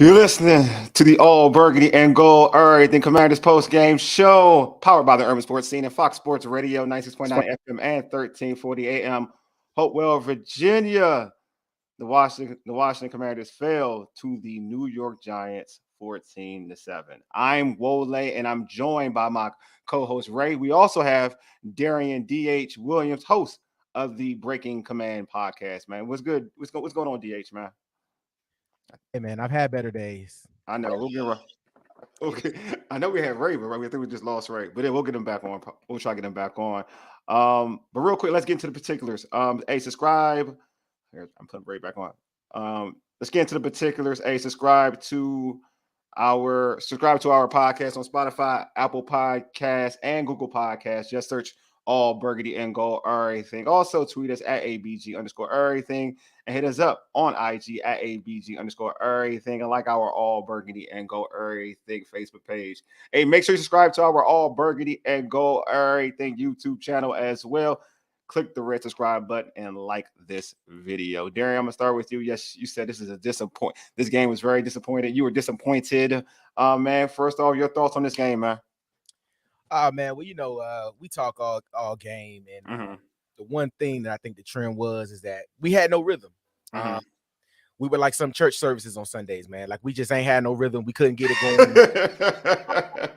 You're listening to the All Burgundy and Gold Everything Commanders post game show, powered by the Urban Sports Scene and Fox Sports Radio, 96.9 FM and 1340 AM. Hopewell, Virginia. The Washington Commanders fell to the New York Giants 14-7. I'm Wole, and I'm joined by my co-host Ray. We also have Darian D.H. Williams, host of the Breaking Command podcast. Man, what's good? What's going on, D.H. man? Hey man, I've had better days. I know. Okay. I know we had Ray, but I think we just lost Ray. But then we'll get him back on. We'll try to get him back on. But real quick, let's get into the particulars. Hey, subscribe. Here, I'm putting Ray back on. Let's get into the particulars. Hey, subscribe to our podcast on Spotify, Apple Podcasts, and Google Podcasts. Just search All Burgundy and Gold Everything. Also tweet us at ABG_everything and hit us up on IG at ABG_everything and like our All Burgundy and Gold Everything Facebook page. Hey, make sure you subscribe to our All Burgundy and Gold Everything YouTube channel as well. Click the red subscribe button and like this video. Darian, I'm gonna start with you. Yes, you said this is a disappoint. This game was very disappointed. You were disappointed, man. First off, your thoughts on this game, man. Man, well, we talk all game, and the one thing that I think the trend is that we had no rhythm. We were like some church services on Sundays, man. Like we just ain't had no rhythm. We couldn't get it going.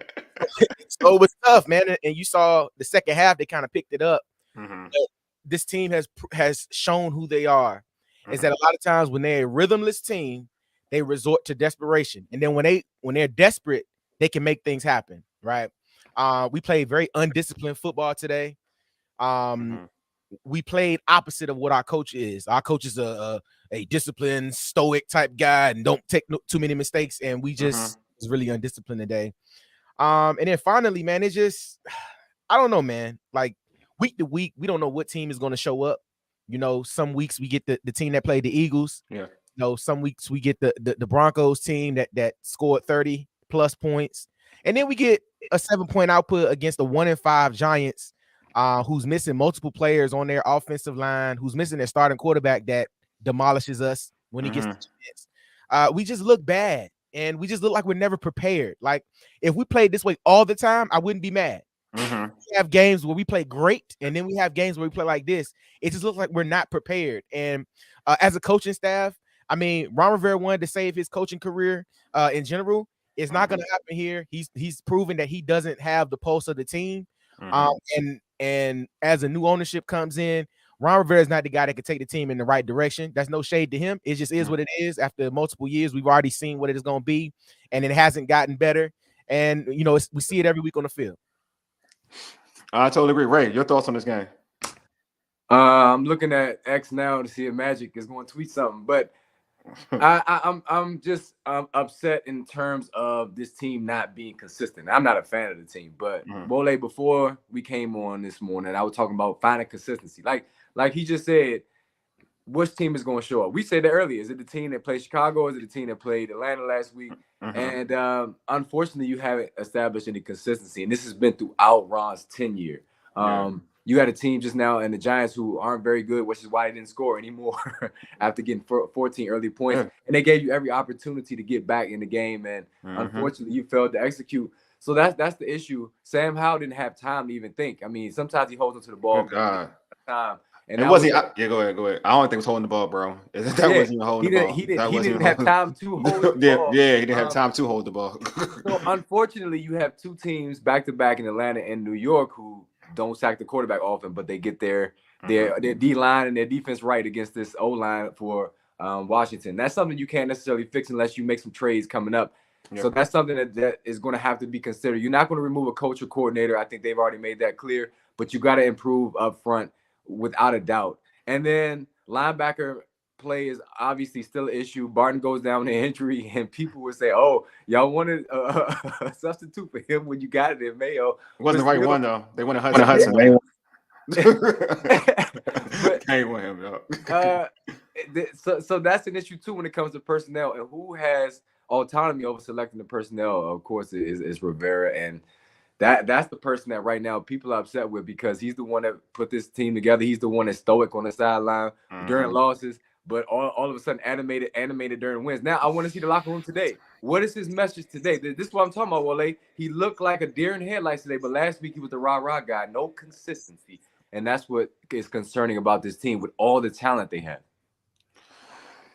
So it was tough, man. And you saw the second half; they kind of picked it up. This team has shown who they are. Is that a lot of times when they're a rhythmless team, they resort to desperation, and then when they're desperate, they can make things happen, right? We played very undisciplined football today. We played opposite of what our coach is. Our coach is a disciplined, stoic type guy and don't take too many mistakes. And we just was really undisciplined today. And then finally, man, it's just, I don't know, man. Like week to week, we don't know what team is going to show up. You know, some weeks we get the team that played the Eagles. Yeah. You know, some weeks we get the Broncos team that scored 30 plus points. And then we get a 7-point output against the 1-5 Giants, who's missing multiple players on their offensive line, who's missing their starting quarterback that demolishes us when he gets the chance. We just look bad, and we just look like we're never prepared. Like, if we played this way all the time, I wouldn't be mad. We have games where we play great, and then we have games where we play like this. It just looks like we're not prepared. And as a coaching staff, I mean, Ron Rivera wanted to save his coaching career in general. It's not going to happen here. He's proven that he doesn't have the pulse of the team. And as a new ownership comes in, Ron Rivera is not the guy that can take the team in the right direction. That's no shade to him. It just is what it is. After multiple years, we've already seen what it is going to be, and it hasn't gotten better. And, you know, we see it every week on the field. I totally agree. Ray, your thoughts on this game? I'm looking at X now to see if Magic is going to tweet something, but I'm just upset in terms of this team not being consistent. I'm not a fan of the team, but Wole, before we came on this morning, I was talking about finding consistency. Like he just said, which team is going to show up? We said that earlier. Is it the team that played Chicago, or is it the team that played Atlanta last week? And unfortunately, you haven't established any consistency, and this has been throughout Ron's tenure. You had a team just now and the Giants who aren't very good, which is why they didn't score anymore after getting 14 early points. And they gave you every opportunity to get back in the game. And unfortunately, you failed to execute. So that's the issue. Sam Howell didn't have time to even think. I mean, sometimes he holds onto the ball. Time. And it wasn't. Go ahead. I don't think it was holding the ball, bro. That wasn't even holding the ball. He didn't have time to hold the ball. Yeah, he didn't have time to hold the ball. So unfortunately, you have two teams back to back in Atlanta and New York who don't sack the quarterback often, but they get their D-line and their defense right against this O-line for Washington. That's something you can't necessarily fix unless you make some trades coming up. So that's something that is going to have to be considered. You're not going to remove a coach or coordinator. I think they've already made that clear, but you got to improve up front without a doubt. And then linebacker play is obviously still an issue. Barton goes down with an injury, and people would say, "Oh, y'all wanted a substitute for him when you got it in Mayo." It wasn't the right one though. They wanted Hudson. They want him though. So that's an issue too when it comes to personnel, and who has autonomy over selecting the personnel. Of course, is Rivera, and that's the person that right now people are upset with because he's the one that put this team together. He's the one that's stoic on the sideline during losses. but all of a sudden animated during wins. Now I want to see the locker room today. What is his message today? This is what I'm talking about, Wale. He looked like a deer in headlights today, but last week he was the rah-rah guy. No consistency. And that's what is concerning about this team with all the talent they have.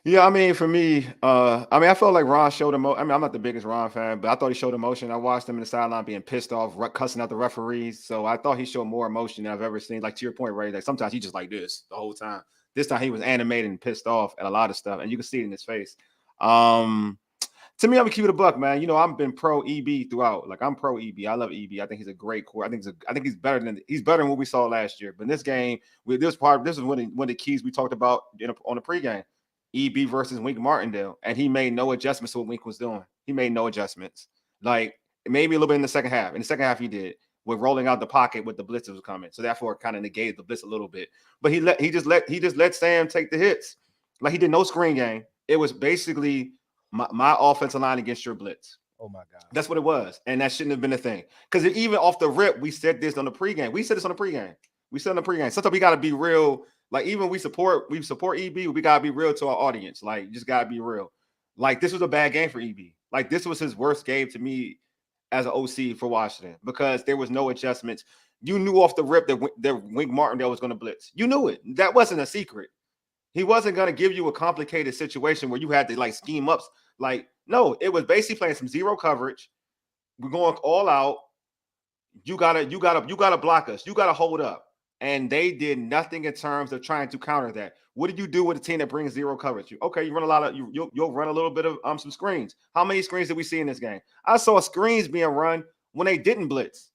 Yeah, I mean, for me, I felt like Ron showed emotion. I mean, I'm not the biggest Ron fan, but I thought he showed emotion. I watched him in the sideline being pissed off, cussing out the referees. So I thought he showed more emotion than I've ever seen. Like to your point, Ray, like sometimes he just like this the whole time. This time he was animated and pissed off at a lot of stuff, and you can see it in his face. To me, I'm gonna keep it a buck, man. You know, I've been pro EB throughout. Like I'm pro EB. I love EB. I think he's a great core. I think he's better than what we saw last year. But in this game, this is one of the keys we talked about on the pregame. EB versus Wink Martindale, and he made no adjustments to what Wink was doing. He made no adjustments. Like maybe a little bit in the second half. In the second half, he did with rolling out the pocket with the blitzes was coming. So therefore, it kind of negated the blitz a little bit. But he just let Sam take the hits. Like he did no screen game. It was basically my offensive line against your blitz. Oh my God, that's what it was, and that shouldn't have been a thing. Because even off the rip, we said this on the pregame. We said this on the pregame. Sometimes we got to be real. Like even we support EB, we gotta be real to our audience. Like you just gotta be real. Like this was a bad game for EB. Like this was his worst game to me as an OC for Washington because there was no adjustments. You knew off the rip that Wink Martindale was going to blitz. You knew it. That wasn't a secret. He wasn't going to give you a complicated situation where you had to like scheme up. Like no, it was basically playing some zero coverage. We're going all out. You gotta block us. You gotta hold up. And they did nothing in terms of trying to counter that. What do you do with a team that brings zero coverage? You run a lot of you'll run a little bit of some screens. How many screens did we see in this game? I saw screens being run when they didn't blitz.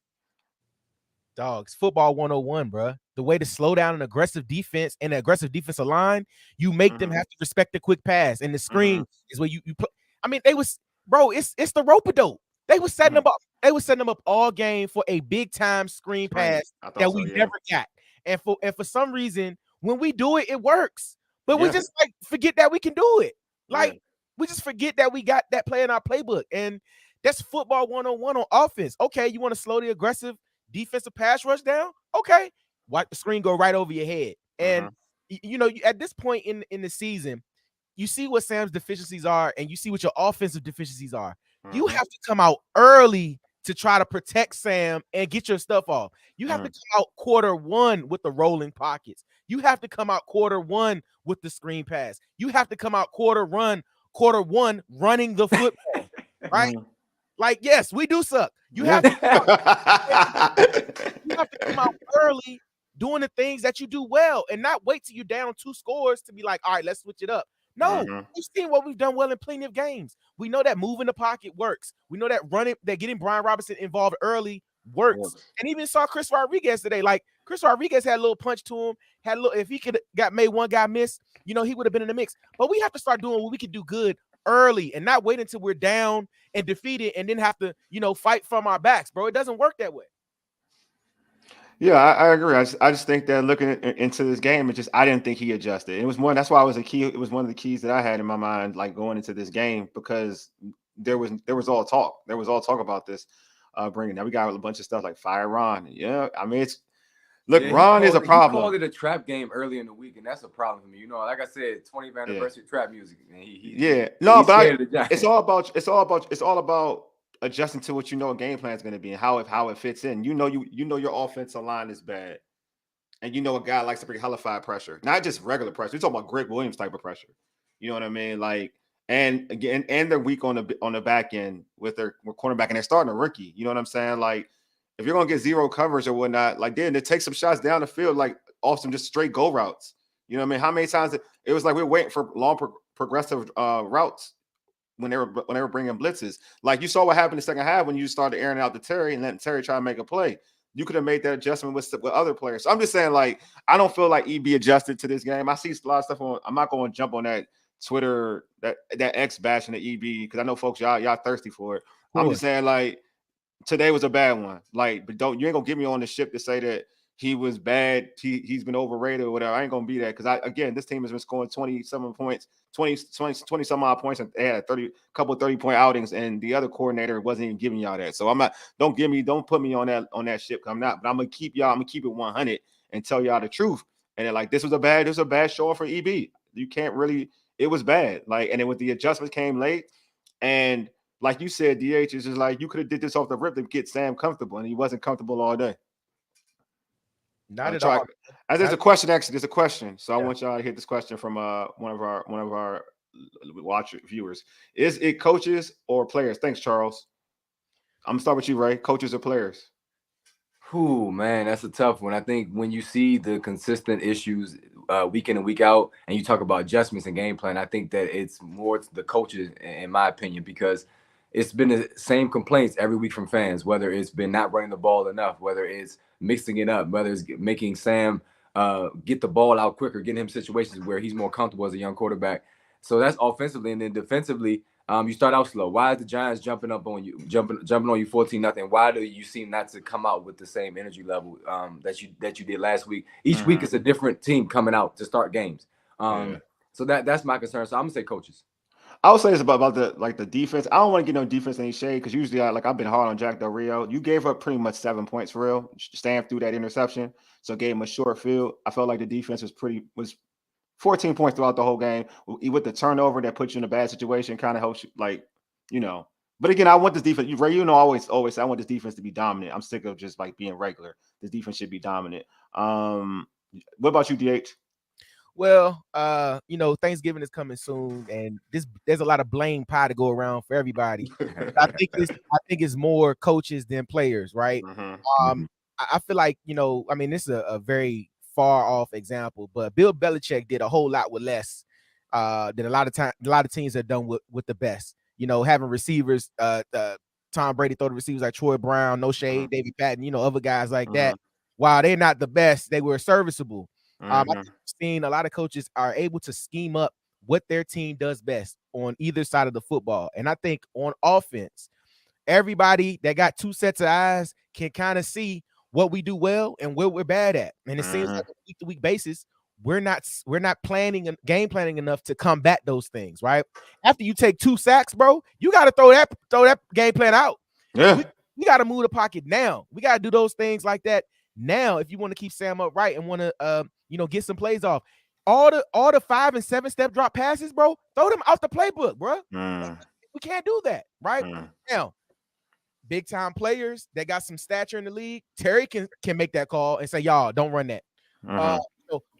Dogs, football 101, bro. The way to slow down an aggressive defense and an aggressive defensive line, you make them have to respect the quick pass. And the screen is where you put. I mean, it's the rope-a-dope. They were setting them up. They were setting them up all game for a big time screen pass that we never got. And for some reason, when we do it, it works. But we just like forget that we can do it. Like we just forget that we got that play in our playbook. And that's football 101 on offense. Okay, you want to slow the aggressive defensive pass rush down? Okay, watch the screen go right over your head. And at this point in the season, you see what Sam's deficiencies are, and you see what your offensive deficiencies are. You have to come out early to try to protect Sam and get your stuff off. You have to come out quarter one with the rolling pockets. You have to come out quarter one with the screen pass. You have to come out quarter one running the football, right? Like, yes, we do suck. You have to come out early doing the things that you do well and not wait till you're down 2 scores to be like, all right, let's switch it up. No, we've seen what we've done well in plenty of games. We know that moving the pocket works. We know that getting Brian Robinson involved early works. And even saw Chris Rodriguez today. Like Chris Rodriguez had a little punch to him. If he could got made one guy miss, he would have been in the mix. But we have to start doing what we can do good early and not wait until we're down and defeated and then have to, fight from our backs, bro. It doesn't work that way. Yeah, I agree. I just think that looking into this game, I didn't think he adjusted. It was one. That's why it was a key. It was one of the keys that I had in my mind, like going into this game, because there was all talk. There was all talk about this bringing. Now we got a bunch of stuff like fire Ron. Yeah, I mean Ron is a problem. He called it a trap game early in the week, and that's a problem for me. Like I said, 20th anniversary trap music. And it's all about adjusting to what a game plan is going to be and how it fits in. Your offensive line is bad, and a guy likes to bring hellified pressure, not just regular pressure. We're talking about Greg Williams type of pressure. You know what I mean? Like, and again, and they're weak on the back end with their cornerback, and they're starting a rookie. You know what I'm saying? Like, if you're gonna get zero coverage or whatnot, like then they take some shots down the field, like off some just straight go routes. You know what I mean? How many times it was like we're waiting for long progressive routes when they were bringing blitzes. Like you saw what happened in the second half when you started airing out to Terry and letting Terry try to make a play. You could have made that adjustment with other players. So I'm just saying, like, I don't feel like EB adjusted to this game. I see a lot of stuff on. I'm not going to jump on that Twitter, that X bashing the EB, because I know folks y'all thirsty for it. I'm just saying, like, today was a bad one. Like, but you ain't gonna get me on the ship to say that he was bad. He's been overrated or whatever. I ain't gonna be that, because this team has been scoring 27 points, 20 some odd points, and they had a couple 30-point outings, and the other coordinator wasn't even giving y'all that. So I'm not. Don't put me on that ship. I'm not. But I'm gonna keep it 100 and tell y'all the truth. And then, like, this was a bad showing for EB. you can't really. It was bad. Like, and then with the adjustments came late, and like you said, DH is just like you could have did this off the rip to get Sam comfortable, and he wasn't comfortable all day. Not at all. There's a question. Actually, there's a question. So I want y'all to hit this question from one of our viewers. Is it coaches or players? Thanks, Charles. I'm gonna start with you, Ray. Coaches or players? Ooh, man, that's a tough one. I think when you see the consistent issues week in and week out, and you talk about adjustments and game plan, I think that it's more the coaches, in my opinion, because it's been the same complaints every week from fans, whether it's been not running the ball enough, whether it's mixing it up, whether it's making Sam get the ball out quicker, getting him situations where he's more comfortable as a young quarterback. So that's offensively, and then defensively, you start out slow. Why is the Giants jumping on you 14-0? Why do you seem not to come out with the same energy level that you did last week? Each week it's a different team coming out to start games. So that's my concern. So I'm gonna say coaches. I would say it's about the defense. I don't want to get no defense any shade because usually I've been hard on Jack Del Rio. You gave up pretty much 7 points for real. Sam threw that interception, so gave him a short field. I felt like the defense was 14 points throughout the whole game. With the turnover that puts you in a bad situation, kind of helps you, But again, I want this defense. Ray, always say I want this defense to be dominant. I'm sick of just like being regular. This defense should be dominant. What about you, DH? Well, Thanksgiving is coming soon, and there's a lot of blame pie to go around for everybody. I think it's more coaches than players, right? I feel like this is a very far off example, but Bill Belichick did a whole lot with less than a lot of teams have done with the best. Having receivers, Tom Brady throw the receivers like Troy Brown, no shade, Davey Patton, other guys like that. While they're not the best, they were serviceable. I've seen a lot of coaches are able to scheme up what their team does best on either side of the football. And I think on offense, everybody that got two sets of eyes can kind of see what we do well and what we're bad at. And it seems like on a week-to-week basis, we're not game planning enough to combat those things, right? After you take 2 sacks, bro, you got to throw that game plan out. Yeah. We got to move the pocket now. We got to do those things like that now if you want to keep Sam upright and want to get some plays off. All the 5 and 7 step drop passes, bro, throw them off the playbook, bro. We can't do that, right? Now, big time players that got some stature in the league, Terry can make that call and say, y'all don't run that.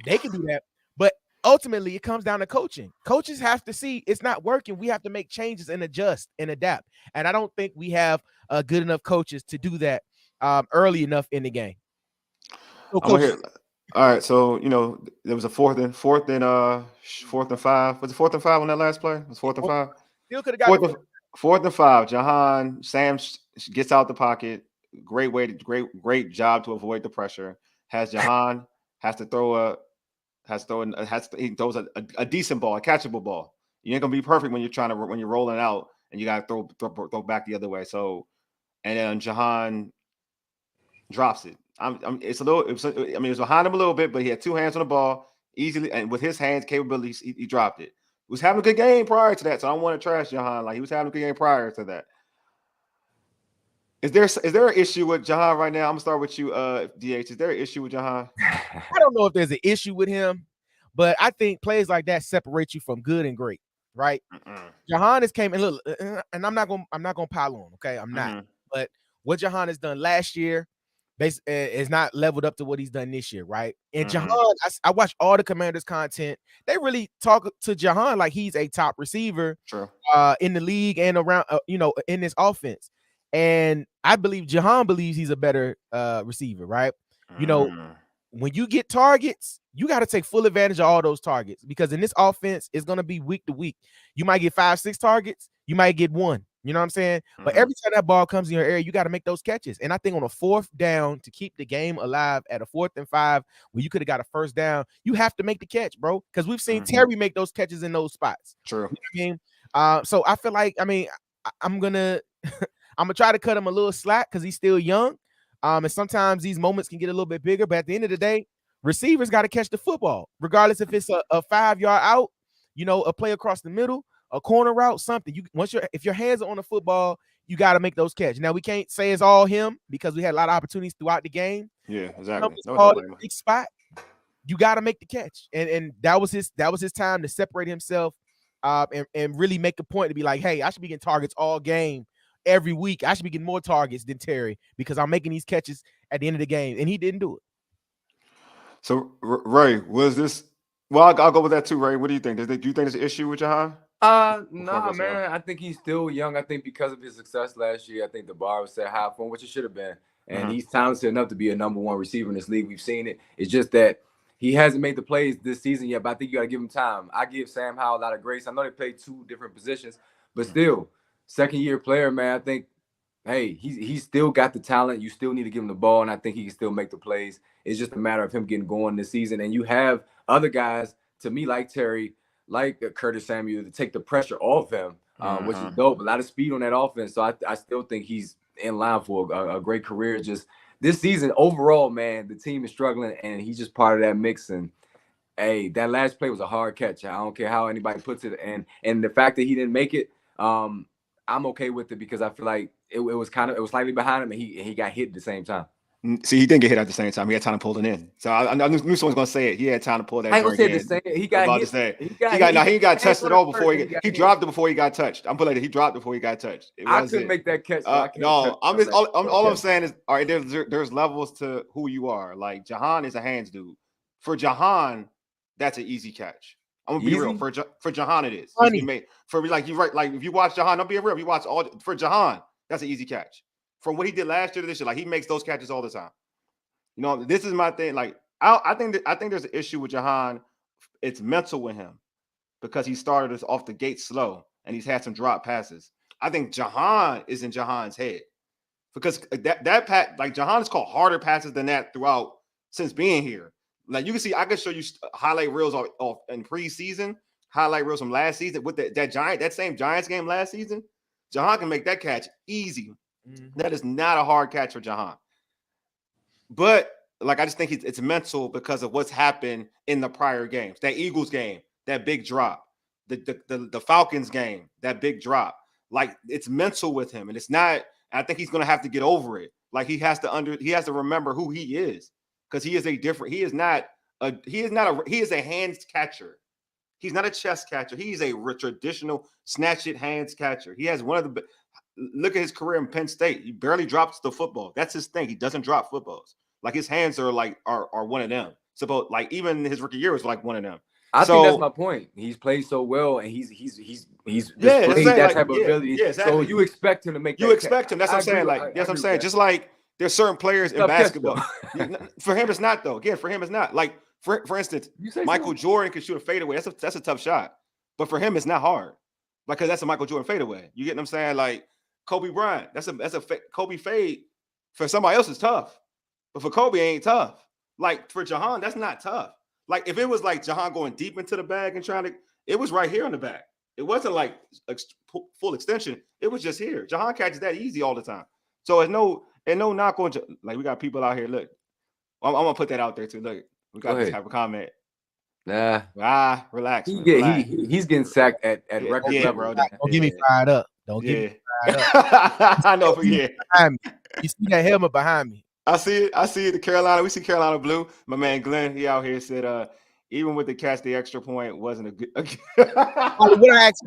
They can do that, but ultimately it comes down to coaching. Coaches have to see it's not working. We have to make changes and adjust and adapt. And I don't think we have good enough coaches to do that early enough in the game. So all right, so there was a fourth and 5. Was it 4th and 5 on that last play? It was 4th and 5. Still could have got 4th and 5. Jahan Sam gets out the pocket. Great job to avoid the pressure. Jahan he throws a decent ball, a catchable ball. You ain't gonna be perfect when you're rolling out and you gotta throw back the other way. So, and then Jahan drops it. It was behind him a little bit, but he had 2 hands on the ball easily, and with his hands capabilities, he dropped it. He was having a good game prior to that, so I don't want to trash Jahan. Like, he was having a good game prior to that. Is there an issue with Jahan right now? I'm gonna start with you, DH. Is there an issue with Jahan? I don't know if there's an issue with him, but I think plays like that separate you from good and great, right? Jahan has came and look, and I'm not gonna pile on, okay? I'm not. But what Jahan has done last year is not leveled up to what he's done this year, right? And Jahan, I watch all the Commanders content. They really talk to Jahan like he's a top receiver in the league and around, in this offense. And I believe Jahan believes he's a better receiver, right? When you get targets, you got to take full advantage of all those targets, because in this offense, it's going to be week to week. You might get 5-6 targets. You might get 1. You know what I'm saying? But every time that ball comes in your area, you got to make those catches. And I think on a 4th down, to keep the game alive at a 4th and 5, where you could have got a 1st down, you have to make the catch, bro. Because we've seen Terry make those catches in those spots. True. You know what I mean? So I feel like, I'm gonna try to cut him a little slack because he's still young. And sometimes these moments can get a little bit bigger. But at the end of the day, receivers got to catch the football, regardless if it's a 5-yard out, a play across the middle, a corner route, something. If your hands are on the football, you got to make those catches. Now, we can't say it's all him because we had a lot of opportunities throughout the game. Yeah, exactly. Big spot, you got to make the catch. And that was his time to separate himself and really make a point to be like, hey, I should be getting targets all game, every week. I should be getting more targets than Terry because I'm making these catches at the end of the game. And he didn't do it. So, Ray, was this? Well, I'll go with that too, Ray. What do you think? Do you think there's an issue with Jahan? Nah, man. I think he's still young. I think because of his success last year, I think the bar was set high for him, which it should have been. And he's talented enough to be a number one receiver in this league. We've seen it. It's just that he hasn't made the plays this season yet, but I think you got to give him time. I give Sam Howell a lot of grace. I know they played 2 different positions, but still, second-year player, man. I think, hey, he's still got the talent. You still need to give him the ball, and I think he can still make the plays. It's just a matter of him getting going this season. And you have other guys, to me, like Terry, like Curtis Samuel, to take the pressure off him, which is dope. A lot of speed on that offense. So I still think he's in line for a great career. Just this season, overall, man, the team is struggling, and he's just part of that mix. And, hey, that last play was a hard catch. I don't care how anybody puts it. And the fact that he didn't make it, I'm okay with it because I feel like it was slightly behind him, and he got hit at the same time. See, he didn't get hit at the same time. He had time to pull it in. So I knew someone was going to say it. He had time to pull that. I ain't gonna say the same. He got hit. He got tested all before he dropped it before he got touched. I'm putting it. He dropped before he got touched. I couldn't make that catch. No, all I'm saying is, all right. There's levels to who you are. Like Jahan is a hands dude. For Jahan, that's an easy catch. I'm gonna be real. For Jahan, it is. For me, like you right. Like if you watch Jahan, don't be real. If you watch all for Jahan, that's an easy catch. From what he did last year to this year, like he makes those catches all the time. You know, this is my thing. Like I think there's an issue with Jahan. It's mental with him because he started us off the gate slow and he's had some drop passes. I think Jahan is in Jahan's head because that pat, like Jahan has caught harder passes than that throughout since being here. Like you can see, I can show you highlight reels off in preseason, highlight reels from last season with that same Giants game last season. Jahan can make that catch easy. That is not a hard catch for Jahan. But like I just think it's mental because of what's happened in the prior games. That Eagles game, that big drop, the Falcons game, that big drop. Like it's mental with him, and it's not. I think he's gonna have to get over it. Like he has to remember who he is because he is a hands catcher. He's not a chest catcher. He's a traditional snatch it hands catcher. He has one of the. Look at his career in Penn State. He barely drops the football. That's his thing. He doesn't drop footballs. Like his hands are one of them. So like even his rookie year was like one of them. I think that's my point. He's played so well, and he's displayed that type of ability. Yeah, exactly. So you expect him to make. You expect him. That's what I'm saying. Like that's what I'm saying. Just like there's certain players in basketball. For him, it's not though. Again, for him, it's not. Like for instance, Michael Jordan can shoot a fadeaway. That's a tough shot. But for him, it's not hard. Because that's a Michael Jordan fadeaway. You get what I'm saying? Like Kobe Bryant, that's a Kobe fade. For somebody else, it's tough. But for Kobe, it ain't tough. Like for Jahan, that's not tough. Like if it was like Jahan going deep into the bag and it was right here on the back. It wasn't like full extension. It was just here. Jahan catches that easy all the time. So it's no knock on, like we got people out here. Look, I'm gonna put that out there too. Look, we got this type of comment. Nah, relax. He's getting sacked at record level. Bro. Don't get me fired up. Don't get me fired up. I know. Yeah. You see that helmet behind me? I see it. The Carolina. We see Carolina blue. My man Glenn, he out here said, even with the catch, the extra point wasn't a good. What I asked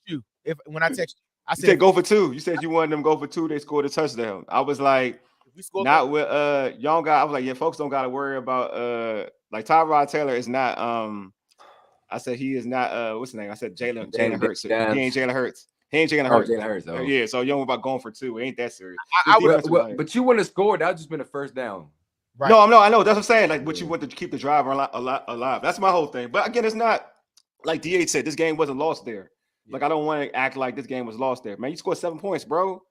you when I text you, I said go for 2. You said you wanted them to go for 2. They scored a touchdown. I was like, not with young guy. I was like, yeah, folks don't got to worry about like Tyrod Taylor is not. I said he is not. What's his name? I said Jalen Hurts. He ain't Jalen Hurts. He ain't Jalen Hurts. Jalen Hurts. Yeah, so you don't about going for 2. It ain't that serious. But you wouldn't have scored. That would just been a first down. Right. No, I know. That's what I'm saying. Like, what you want to keep the drive alive. That's my whole thing. But again, it's not like DH said. This game wasn't lost there. Like, I don't want to act like this game was lost there. Man, you scored 7 points, bro.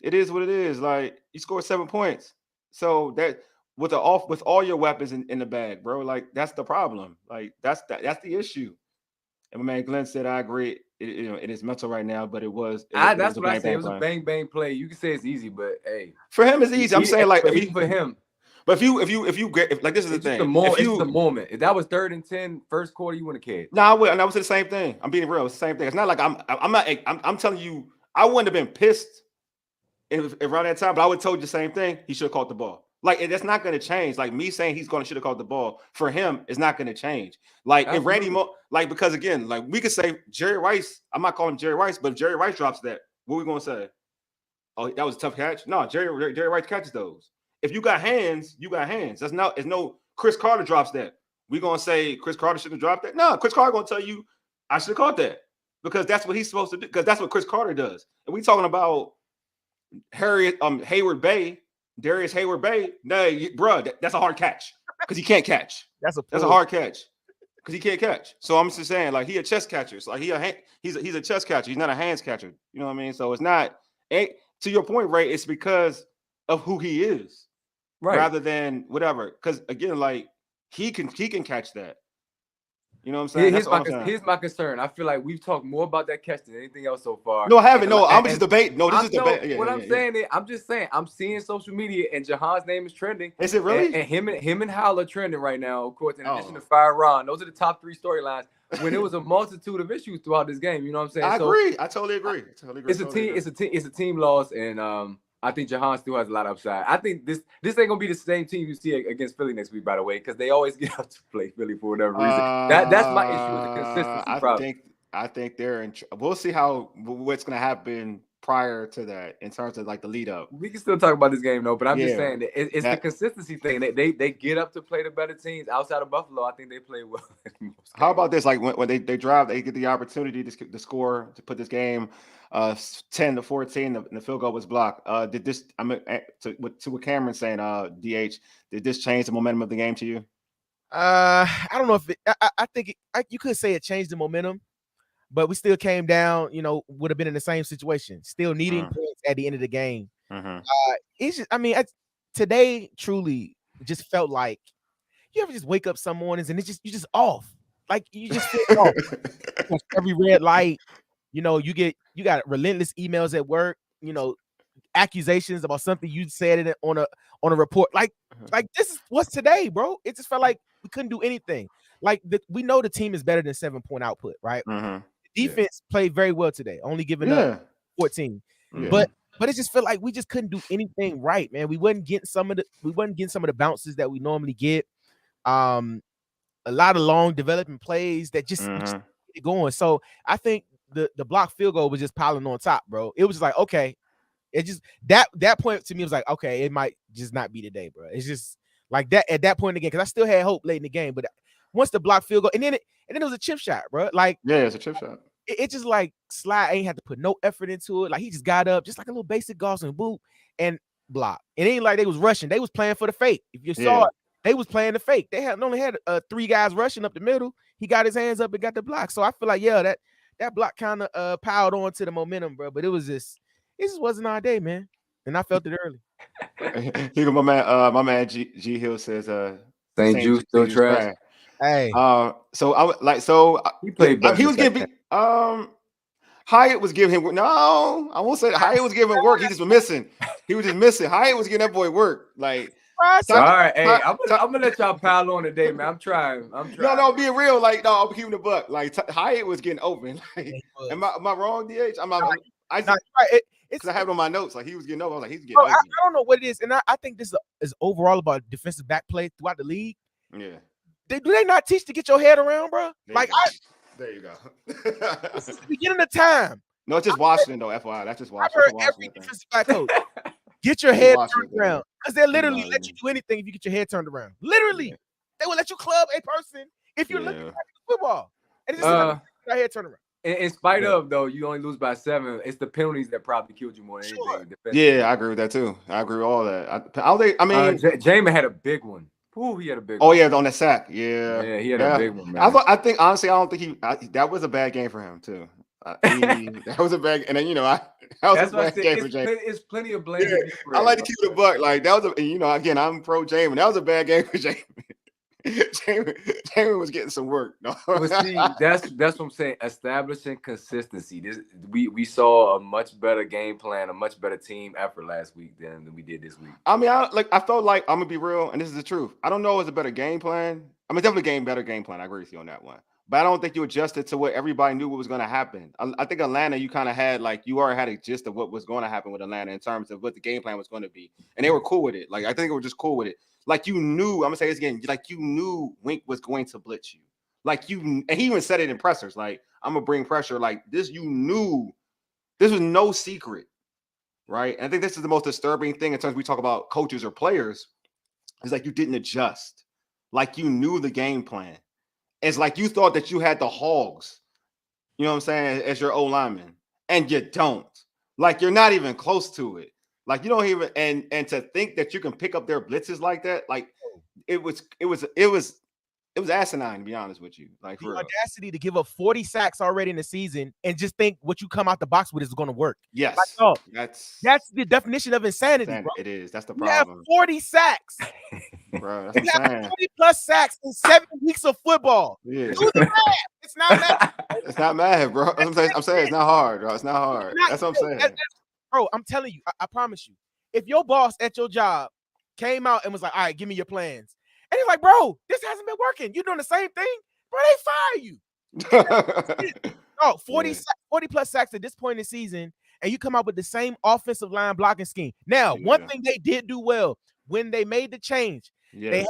It is what it is. Like, you scored 7 points. So that with all your weapons in the bag, bro. Like, that's the problem. Like, that's the issue. And my man Glenn said, I agree. It is mental right now, but it was. That's what I say. It was a bang play. You can say it's easy, but hey, for him it's easy. I'm saying like for him. But if like this is the thing. It's the moment. If that was 3rd and 10, first quarter, you wouldn't have cared. No, I would, and I would say the same thing. I'm being real. It's the same thing. It's not like I'm telling you, I wouldn't have been pissed if around that time, but I would have told you the same thing. He should have caught the ball. Like that's not going to change. Like me saying he's going to should have caught the ball for him is not going to change. Like if Randy like because again, like we could say Jerry Rice. I'm not calling Jerry Rice, but if Jerry Rice drops that, what are we going to say? Oh, that was a tough catch. No, Jerry Rice catches those. If you got hands, you got hands. It's no Chris Carter drops that. We gonna say Chris Carter should have dropped that? No, Chris Carter gonna tell you I should have caught that because that's what he's supposed to do. Because that's what Chris Carter does. And we talking about Hayward Bay, Darius Hayward Bay. No, bro, that's a hard catch because he can't catch. That's a hard catch because he can't catch. So I'm just saying, like he a chest catcher. So like he's a chest catcher. He's not a hands catcher. You know what I mean? So it's not. To your point, Ray, it's because of who he is, right? Rather than whatever. Because again, like he can catch that. You know what I'm saying? Here's my concern. I feel like we've talked more about that catch than anything else so far. No, I haven't. No, I'm just debating. No, this is debate. What I'm saying is, I'm just saying, I'm seeing social media and Jahan's name is trending. Is it really? And him and Howell are trending right now, of course. In addition to Fire Ron, those are the top 3 storylines. When there was a multitude of issues throughout this game, you know what I'm saying? I agree. I totally agree. It's a team loss, and I think Jahan still has a lot of upside. I think this ain't gonna be the same team you see against Philly next week, by the way, because they always get out to play Philly for whatever reason. That's my issue with the consistency problem. I think they're in. We'll see what's gonna happen prior to that in terms of like the lead up. We can still talk about this game though, but I'm just saying that it's the consistency thing. They get up to play the better teams outside of Buffalo. I think they play well. How about this? Like when they drive, they get the opportunity to score to put this game 10-14. The field goal was blocked. Did this? I mean, to what Cameron's saying, DH, did this change the momentum of the game to you? I don't know if I think you could say it changed the momentum. But we still came down, would have been in the same situation, still needing points at the end of the game. It's just, I mean, today truly just felt like you ever just wake up some mornings and you're just off. Like you just feel off. Every red light, you got relentless emails at work, accusations about something you said on a report. Like this is what's today, bro. It just felt like we couldn't do anything. Like we know the team is better than 7-point output, right? Defense played very well today, only giving up 14. But it just felt like we just couldn't do anything right, man. We wasn't getting some of the bounces that we normally get. A lot of long developing plays that just get going. So I think the block field goal was just piling on top, bro. It was just like, okay, it just that point to me was like, okay, it might just not be today, bro. It's just like that at that point in the game because I still had hope late in the game, but once the block field goal and then it was a chip shot, bro. Like it's a chip shot. It just like Sly ain't had to put no effort into it. Like he just got up, just like a little basic Gosling boot and block. It ain't like they was rushing. They was playing for the fake. If you saw it, they was playing the fake. They only had 3 guys rushing up the middle. He got his hands up and got the block. So I feel like that block kind of piled on to the momentum, bro. But it just wasn't our day, man. And I felt it early. Here, my man G Hill says, St. Jude still trash. Hey, he played. He was giving. Hyatt was giving him. No, I won't say that. Hyatt was giving him work. He just was missing. He was just missing. Hyatt was giving that boy work. Like, all right, hey, I'm gonna let y'all pile on today, man. I'm trying. No, being real. Like, no, I'm keeping the buck. Like, Hyatt was getting open. Like, am I wrong, DH? Because I have it on my notes. Like, he was getting open. I was like, he's getting open. I don't know what it is, and I think this is overall about defensive back play throughout the league. Yeah. Do they not teach to get your head around, bro? There you go. This is the beginning of time. No, it's just Washington, though, FYI. That's just Washington. I've heard every defensive back coach get your head turned around. Because they'll literally let you do anything if you get your head turned around. Literally. They will let you club a person if you're looking at football. And it's just your head turned around. In spite of, though, you only lose by 7. It's the penalties that probably killed you more than anything. Yeah, I agree with that, too. I agree with all that. Jamin had a big one. Ooh, he had a big one. Oh, yeah, on the sack. Yeah, he had a big one, man. Honestly, I don't think that was a bad game for him, too. That was a bad, and then, that was a bad game for Jamin. It's plenty of blame. I like to keep it a buck. Like, that was again, I'm pro Jamin. That was a bad game for Jamin. Jamin was getting some work. No. But see, that's what I'm saying. Establishing consistency. We saw a much better game plan, a much better team effort last week than we did this week. I mean, I felt like, I'm gonna be real, and this is the truth. I don't know if it's a better game plan. I mean, definitely better game plan. I agree with you on that one. but I don't think you adjusted to what everybody knew what was going to happen. I think Atlanta, you kind of had like you already had a gist of what was going to happen with Atlanta in terms of what the game plan was going to be, and they were cool with it. Like I think they were just cool with it. Like you knew, I'm gonna say this again, like you knew Wink was going to blitz you. Like you, and he even said it in pressers. Like I'm gonna bring pressure. Like this, you knew. This was no secret, right? And I think this is the most disturbing thing in terms we talk about coaches or players. Is like you didn't adjust, like you knew the game plan. It's like you thought that you had the hogs, you know what I'm saying, as your O lineman, and you don't. Like you're not even close to it. Like you don't even and to think that you can pick up their blitzes like that, like it was asinine to be honest with you. Like the audacity to give up 40 sacks already in the season and just think what you come out the box with is going to work. Yes, like, oh, that's the definition of insanity, bro. It is. That's the you problem. Have 40 sacks, bro. That's you have 40 plus sacks in 7 weeks of football. Yeah, do the math. It's not math. It's not math, bro. I'm saying it's not hard, bro. It's not hard. That's what I'm saying, bro. I'm telling you, I promise you, if your boss at your job came out and was like, "All right, give me your plans," and he's like, "Bro, this hasn't been working. You're doing the same thing, bro. They fire you." Oh, 40 plus sacks at this point in the season, and you come out with the same offensive line blocking scheme. Now, one thing they did do well when they made the change, they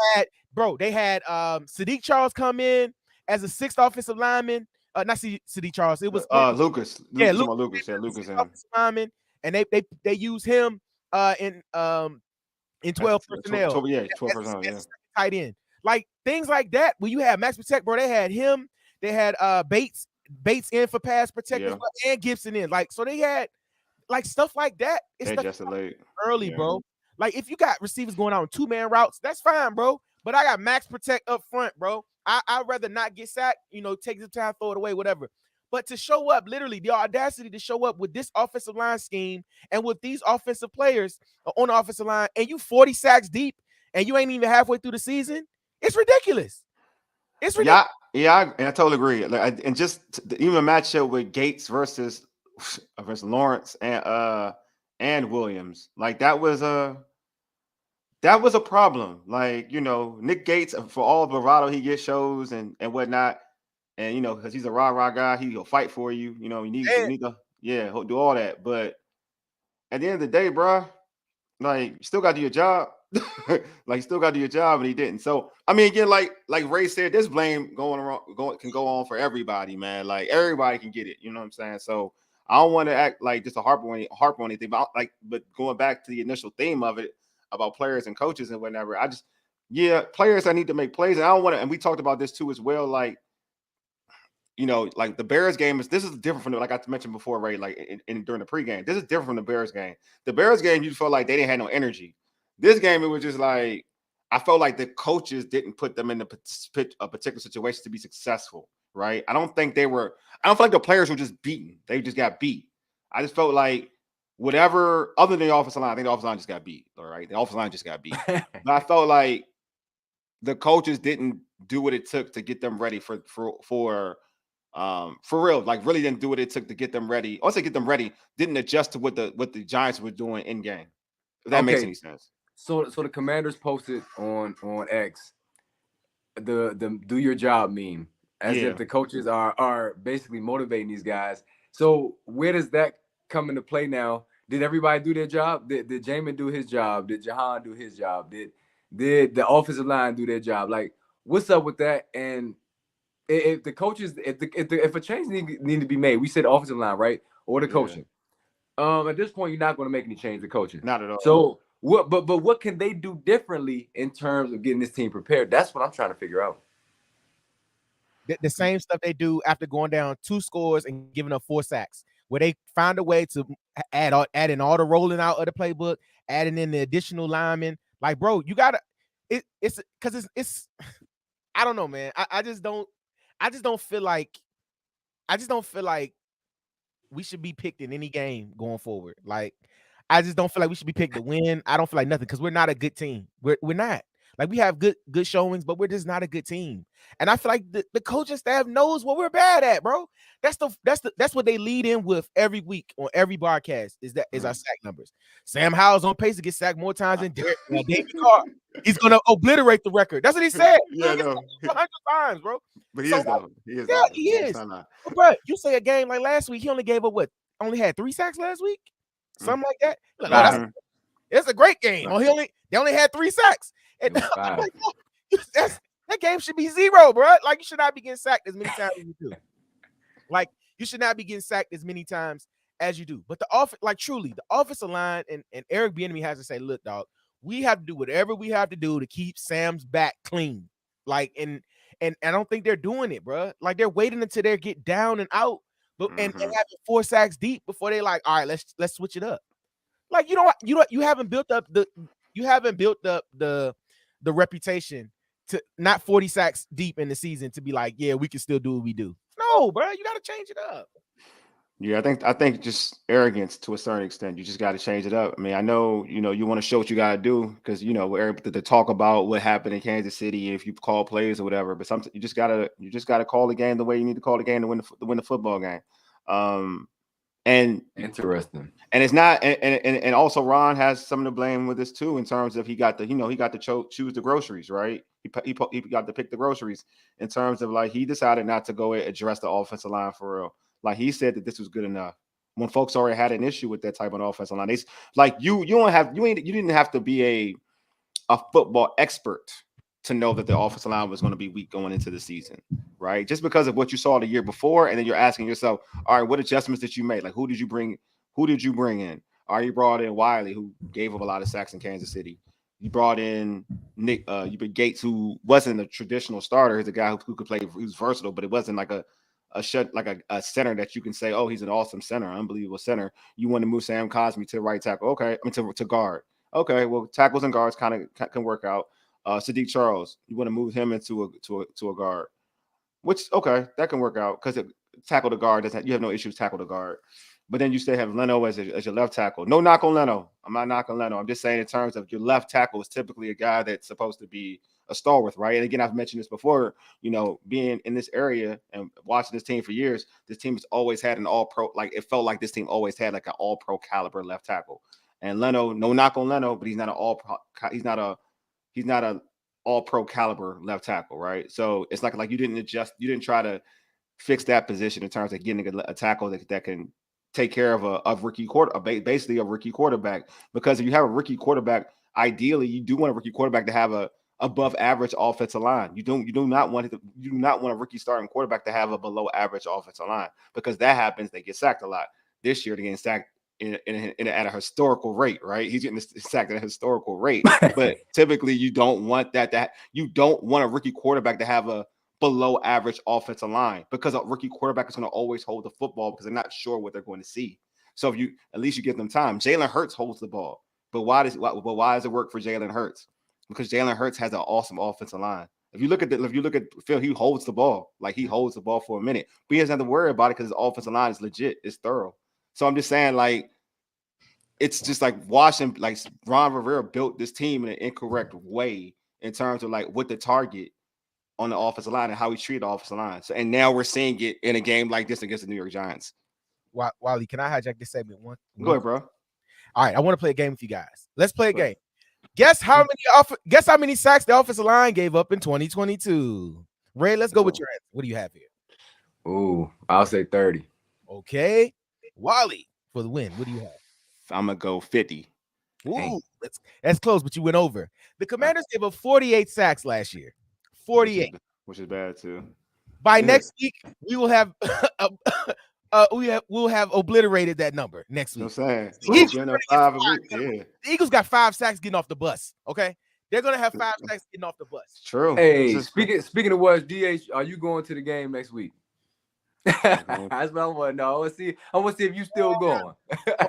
had Sadiq Charles come in as a sixth offensive lineman. Not Sadiq Charles. It was Lucas. Yeah, Lucas. Yeah, Lucas. Lineman, and they use him in 12 personnel. 12 personnel. Yeah. Tight end, like things like that. When you have Max Protect, bro, they had him. They had Bates in for pass protectors and Gibson in. Like so, they had like stuff like that. It's just early, bro. Like if you got receivers going out on 2-man routes, that's fine, bro. But I got Max Protect up front, bro. I'd rather not get sacked, take the time, throw it away, whatever. But to show up, literally, the audacity to show up with this offensive line scheme and with these offensive players on the offensive line, and you 40 sacks deep, and you ain't even halfway through the season, it's ridiculous. It's ridiculous. Yeah, and I totally agree. And just even a matchup with Gates versus Lawrence and Williams, like that was a problem. Like Nick Gates, for all the bravado he shows and whatnot, and because he's a rah guy, he'll fight for you. You need to he'll do all that. But at the end of the day, bro, like you still got to do your job. Like you still got to do your job, and he didn't. So I mean, again, like Ray said, this blame can go on for everybody, man. Like everybody can get it. You know what I'm saying? So I don't want to act like just a harp on anything, but going back to the initial theme of it about players and coaches and whatever. Players that need to make plays, and I don't want to. And we talked about this too as well. Like like the Bears game this is different from like I mentioned before, Ray. Like during the pregame, this is different from the Bears game. The Bears game, you felt like they didn't have no energy. This game, it was just like I felt like the coaches didn't put them in a particular situation to be successful, right? I don't feel like the players were just beaten. They just got beat. I just felt like whatever, other than the offensive line, I think the offensive line just got beat, all right? The offensive line just got beat. But I felt like the coaches didn't do what it took to get them ready for real. Like really didn't do what it took to get them ready. Also get them ready, didn't adjust to what the Giants were doing in game. If that makes any sense. So the Commanders posted on X the do your job meme as if the coaches are basically motivating these guys. So where does that come into play now? Did everybody do their job? Did Jamin do his job? Did Jahan do his job? Did the offensive line do their job? Like what's up with that? And if the coaches, if a change need to be made, we said the offensive line, right, or the coaching. At this point, you're not going to make any change to coaching. Not at all. So what can they do differently in terms of getting this team prepared? That's what I'm trying to figure out. The same stuff they do after going down 2 scores and giving up 4 sacks, where they find a way to add in all the rolling out of the playbook, adding in the additional linemen. Like, bro, you gotta. It's because it's. I don't know, man. I just don't feel like we should be picked in any game going forward. Like, I just don't feel like we should be picked to win. I don't feel like nothing because we're not a good team. We're not. Like, we have good showings, but we're just not a good team. And I feel like the coaching staff knows what we're bad at, bro. That's what they lead in with every week on every broadcast is our sack numbers. Sam Howell's on pace to get sacked more times than David Carr. He's gonna obliterate the record. That's what he said. Yeah, no. 100 times, bro. But he is though. He is. Yeah, he is. But bro, you say a game like last week, he only gave up what? Only had 3 sacks last week, something like that. Like, it's a great game. Oh, they only had 3 sacks. And I'm like, that game should be 0, bro. Like, you should not be getting sacked as many times as you do. Like, you should not be getting sacked as many times as you do. But truly, the offensive line and Eric Bieniemy has to say, look, dog, we have to do whatever we have to do to keep Sam's back clean. Like, and I don't think they're doing it, bro. Like, they're waiting until they get down and out, but and having 4 sacks deep before they like, all right, let's switch it up. Like, you haven't built up the reputation to not 40 sacks deep in the season to be like, yeah, we can still do what we do. No, bro, you got to change it up. Yeah, I think just arrogance to a certain extent. You just got to change it up. I mean, I know, you want to show what you got to do because, to talk about what happened in Kansas City if you call plays or whatever. But sometimes you just gotta call the game the way you need to call the game to win the football game. And interesting. And it's not, and also Ron has some of the blame with this too in terms of he got to choose the groceries, right? He got to pick the groceries in terms of like he decided not to go and address the offensive line for real. Like he said that this was good enough when folks already had an issue with that type of offensive line. They like you didn't have to be a football expert to know that the offensive line was going to be weak going into the season, right? Just because of what you saw the year before, and then you're asking yourself, all right, what adjustments did you make? Like who did you bring in? You brought in Wiley, who gave up a lot of sacks in Kansas City. You brought in Nick, Gates, who wasn't a traditional starter. He's a guy who could play. He was versatile, but it wasn't like a center that you can say, oh, he's an awesome center, unbelievable center. You want to move Sam Cosmi to the right tackle, okay? I mean to guard, okay. Well, tackles and guards kind of can work out. Sadiq Charles, you want to move him into a guard, which okay, that can work out because tackle the guard you have no issues tackle the guard. But then you still have Leno as your left tackle. No knock on Leno. I'm not knocking Leno. I'm just saying in terms of your left tackle is typically a guy that's supposed to be a stalwart, right? And again, I've mentioned this before, being in this area and watching this team for years, this team has always had an all-pro, like it felt like this team always had like an all-pro caliber left tackle. And Leno, no knock on Leno, but he's not a all-pro caliber left tackle, right? So it's like you didn't try to fix that position in terms of getting a tackle that can take care of a rookie basically a rookie quarterback. Because if you have a rookie quarterback, ideally you do want a rookie quarterback to have a above average offensive line. You do not want a rookie starting quarterback to have a below average offensive line, because that happens, they get sacked a lot. This year they're getting sacked at a historical rate, right? He's getting sacked at a historical rate. But typically you don't want you don't want a rookie quarterback to have a below average offensive line, because a rookie quarterback is going to always hold the football because they're not sure what they're going to see. So if at least you give them time. Jalen Hurts holds the ball, but why does it work for Jalen Hurts? Because Jalen Hurts has an awesome offensive line. If you look at Phil, he holds the ball. Like he holds the ball for a minute, but he doesn't have to worry about it because his offensive line is legit. It's thorough. So I'm just saying, like, it's just like watching, like Ron Rivera built this team in an incorrect way in terms of like what the target on the offensive line and how he treated the offensive line. So, and now we're seeing it in a game like this against the New York Giants. Wally, can I hijack this segment one? Go ahead, bro. All right, I want to play a game with you guys. Let's play a game. Guess how many sacks the offensive line gave up in 2022? Ray, let's go with your answer. What do you have here? Ooh, I'll say 30. Okay. Wally, for the win, what do you have? I'm gonna go 50. Ooh, that's close, but you went over. The Commanders gave up 48 sacks last year. 48, which is bad too. By next week, we will have we'll have obliterated that number next week. You know what I'm saying? The Eagles got 5 sacks getting off the bus. Okay, they're gonna have 5 sacks getting off the bus. True. Hey, speaking of what, DH, are you going to the game next week? That's what I want to know. I want to see if you still going.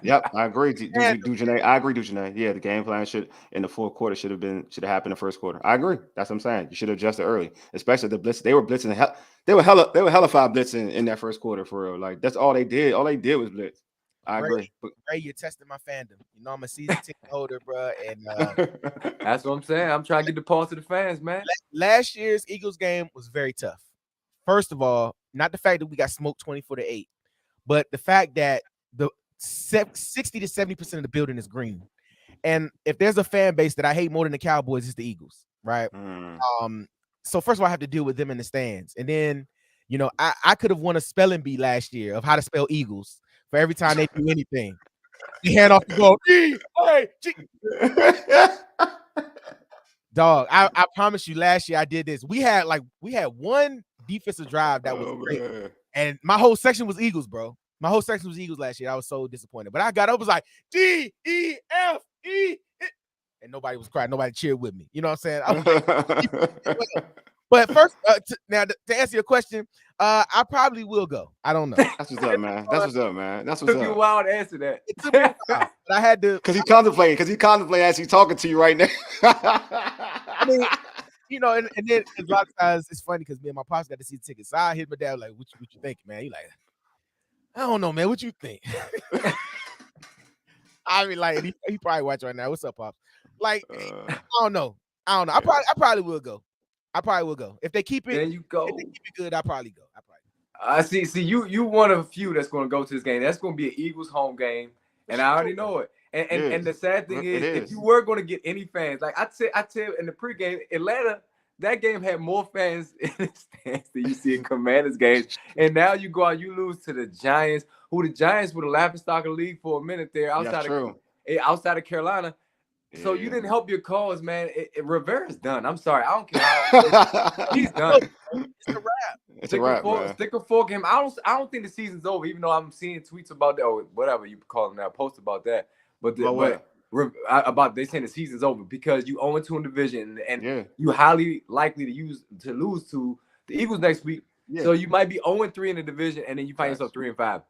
Yep, I agree. Dujane, I agree, Dujane. Yeah, the game plan in the fourth quarter should have happened in the first quarter. I agree. That's what I'm saying. You should have adjusted early, especially the blitz. They were blitzing they were hella five blitzing in that first quarter for real. Like that's all they did. All they did was blitz. I agree. Ray, you're testing my fandom. You know, I'm a season ticket holder, bro. And that's what I'm saying. I'm trying to get the pulse of the fans, man. Last year's Eagles game was very tough. First of all, not the fact that we got smoked 24-8, but the fact that the 60 to 70% of the building is green. And if there's a fan base that I hate more than the Cowboys, it's the Eagles, right? So first of all, I have to deal with them in the stands. And then, you know, I could have won a spelling bee last year of how to spell Eagles for every time they do anything. You hand off the ball. Dog, I promise you last year I did this. We had one defensive drive that was great. Man. And my whole section was Eagles, bro. My whole section was Eagles last year. I was so disappointed. But I got up, was like D-E-F-E. And nobody was crying. Nobody cheered with me. You know what I'm saying? But first, now to answer your question, I probably will go. I don't know. That's what's up, man. That's what's up, man. That's what's up. Took you a while to answer that. It took me a while, but I had to. Because he contemplating as he's talking to you right now. I mean, you know, and then a lot of times it's funny because me and my pops got to see the tickets. So I hit my dad like, what you thinking, man? He like, I don't know, man. What you think? I mean, like, he probably watch right now. What's up, pops? Like, I don't know. I probably will go. I probably will go. If they keep it, then you go. If they keep it good, I'll probably go. See, you one of a few that's going to go to this game. That's going to be an Eagles home game, and I already know it. And the sad thing is, if you were going to get any fans, like I tell in the pregame, Atlanta, that game had more fans in the stands than you see in Commanders games. And now you go out, you lose to the Giants, who the Giants were the laughingstock of the league for a minute there outside of Carolina. Yeah. So you didn't help your cause, man. Rivera's done. I'm sorry. I don't care how he's done. It's a wrap. It's a wrap. Stick a fork him. I don't think the season's over, even though I'm seeing tweets about that or whatever you call them now, posts about that. But about they saying the season's over because you 0-2 in division and you highly likely to lose to the Eagles next week. Yeah. So you might be 0-3 in the division and then you find yourself 3-5.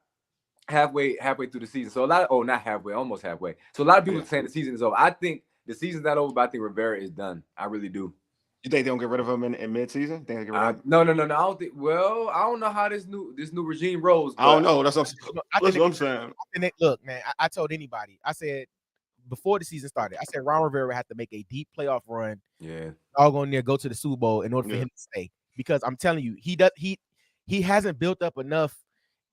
Halfway through the season. So not halfway, almost halfway. So a lot of people are saying the season is over. I think the season's not over, but I think Rivera is done. I really do. You think they don't get rid of him in mid-season? Think they get rid of him? No. I don't think. Well, I don't know how this new regime rolls. I don't know. That's what I'm saying. Look, man, I told anybody. I said before the season started, I said Ron Rivera had to make a deep playoff run. Yeah, all going there, go to the Super Bowl in order for him to stay. Because I'm telling you, he hasn't built up enough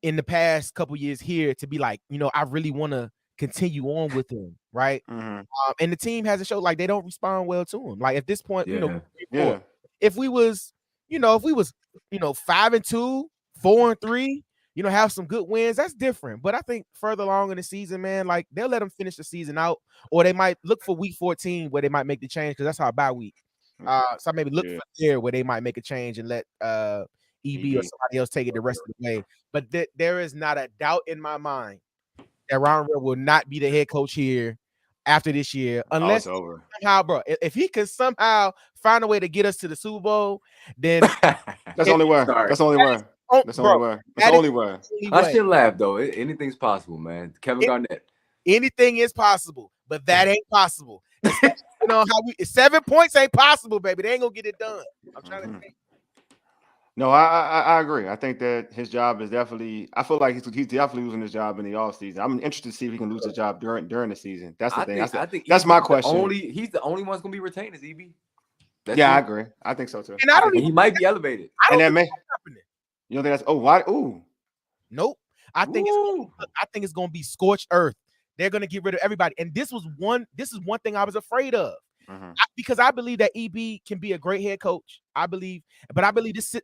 in the past couple years here to be like, you know, I really want to continue on with him, right? Mm-hmm. And the team hasn't showed like they don't respond well to him. Like at this point, if we was 5-2, 4-3, you know, have some good wins, that's different. But I think further along in the season, man, like they'll let them finish the season out, or they might look for week 14 where they might make the change because that's our bye week. So maybe look for there where they might make a change and let EB or somebody else take it the rest of the way. But there is not a doubt in my mind that Ron Rivera will not be the head coach here after this year, unless somehow, bro, if he can somehow find a way to get us to the Super Bowl, then that's the only way. That's the only way. That's the only way. That's the only way. I should laugh though. Anything's possible, man. Kevin Garnett. Anything is possible, but that ain't possible. You know how 7 points ain't possible, baby. They ain't gonna get it done. I'm trying to think. No, I agree. I think that his job is definitely. I feel like he's definitely losing his job in the offseason. I'm interested to see if he can lose his job during the season. That's the thing. I think that's my question. He's the only one's gonna be retained as EB. I agree. I think so too. And he might be elevated. And that may. You know that's why? Ooh. Nope. I think it's gonna be scorched earth. They're gonna get rid of everybody. And this is one thing I was afraid of. Mm-hmm. Because I believe that EB can be a great head coach. I believe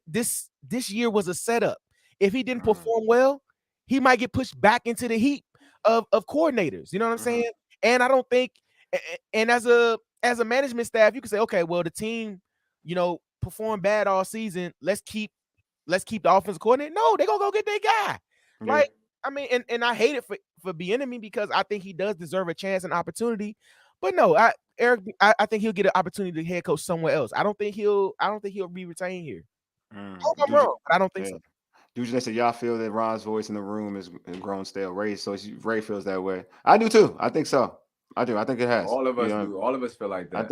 this year was a setup. If he didn't perform well, he might get pushed back into the heap of coordinators. You know what I'm saying? And I don't think, and as a management staff, you can say, okay, well, the team, you know, performed bad all season. Let's keep the offensive coordinator. No, they're gonna go get their guy. Yeah. Like, I mean, and I hate it for Bieniemy because I think he does deserve a chance and opportunity. But no, Eric, I think he'll get an opportunity to head coach somewhere else. I don't think he'll be retained here. I'm wrong, but I don't think so. Usually they say y'all feel that Ron's voice in the room is grown stale. Ray feels that way. I do too. I think so. I do. I think it has. All of us do. All of us feel like that.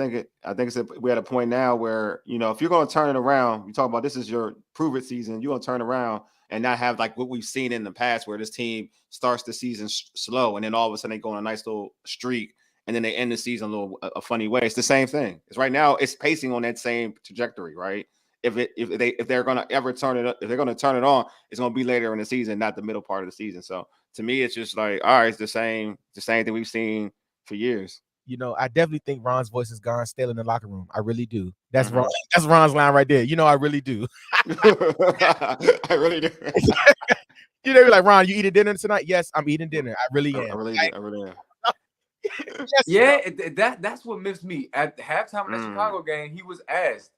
I think we're at a point now where, if you're going to turn it around, you talk about this is your prove it season. You're going to turn around and not have like what we've seen in the past, where this team starts the season slow and then all of a sudden they go on a nice little streak and then they end the season a funny way. It's the same thing. It's right now. It's pacing on that same trajectory, right? If they're going to ever turn it up, if they're going to turn it on, it's going to be later in the season, not the middle part of the season. So to me, it's just like, all right, it's the same thing we've seen for years. I definitely think Ron's voice is gone stale in the locker room. I really do. That's Ron. That's Ron's line right there. I really do. I really do. You're like, Ron, you eating dinner tonight? Yes, I'm eating dinner. I really am. I really am. Yes, yeah, that's what missed me. At halftime of that Chicago game, he was asked,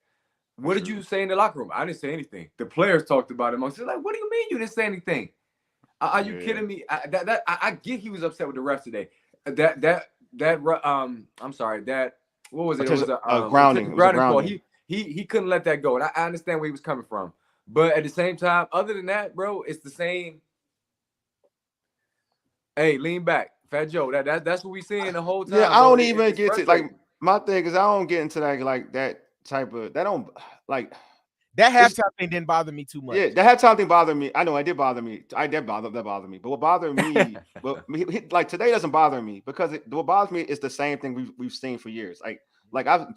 what did you say in the locker room? I didn't say anything. The players talked about him. I was like, what do you mean you didn't say anything? Are you kidding me? I get he was upset with the refs today. I'm sorry, what was it? It was a grounding call. He couldn't let that go. And I understand where he was coming from. But at the same time, other than that, bro, it's the same. Hey, lean back. Fat Joe. That's what we seeing the whole time. Yeah, I don't even get to like my thing is I don't get into that type of that don't like that halftime thing didn't bother me too much. Yeah, that halftime thing bothered me. I know it did bother me. That bothered me. But what bothered me, like today doesn't bother me because what bothers me is the same thing we've seen for years.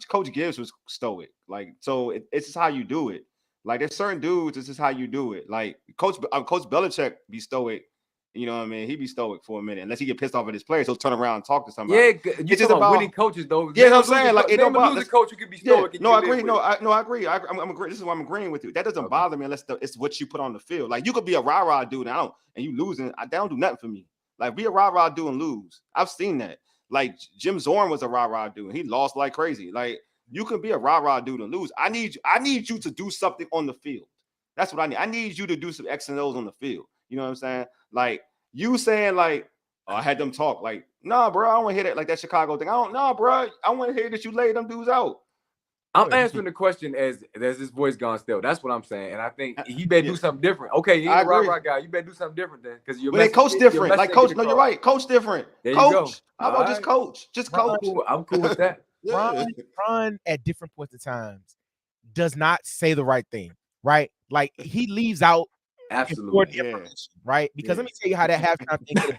Coach Gibbs was stoic. So it's just how you do it. Like there's certain dudes, this is how you do it. Like Coach Belichick be stoic. You know what I mean? He'd be stoic for a minute. Unless he get pissed off at his players, he'll turn around and talk to somebody. Yeah, you're just about winning coaches, though. Yeah, I'm saying like it don't bother. Lose a coach who can be stoic. Yeah, no, I agree. I agree. I'm agree. This is why I'm agreeing with you. That doesn't bother me unless it's what you put on the field. Like you could be a rah-rah dude and you losing. That don't do nothing for me. Like be a rah-rah dude and lose. I've seen that. Like Jim Zorn was a rah-rah dude and he lost like crazy. Like you can be a rah-rah dude and lose. I need you to do something on the field. That's what I need. I need you to do some X and O's on the field. You know what I'm saying? Like you saying like, I had them talk like, nah, bro, I don't want to hear that like that Chicago thing. Bro, I want to hear that you laid them dudes out. I'm answering the question as his voice gone still. That's what I'm saying, and I think he better do something different. Okay, you ain't a rah-rah guy. You better do something different then, because you're. But they coach different. Like coach, no, you're right. Coach different. There coach. You go. How about just coach? Just coach. I'm cool with that. Ron at different points of times does not say the right thing, right? Like he leaves out. Absolutely, right? Because let me tell you how that halftime thing.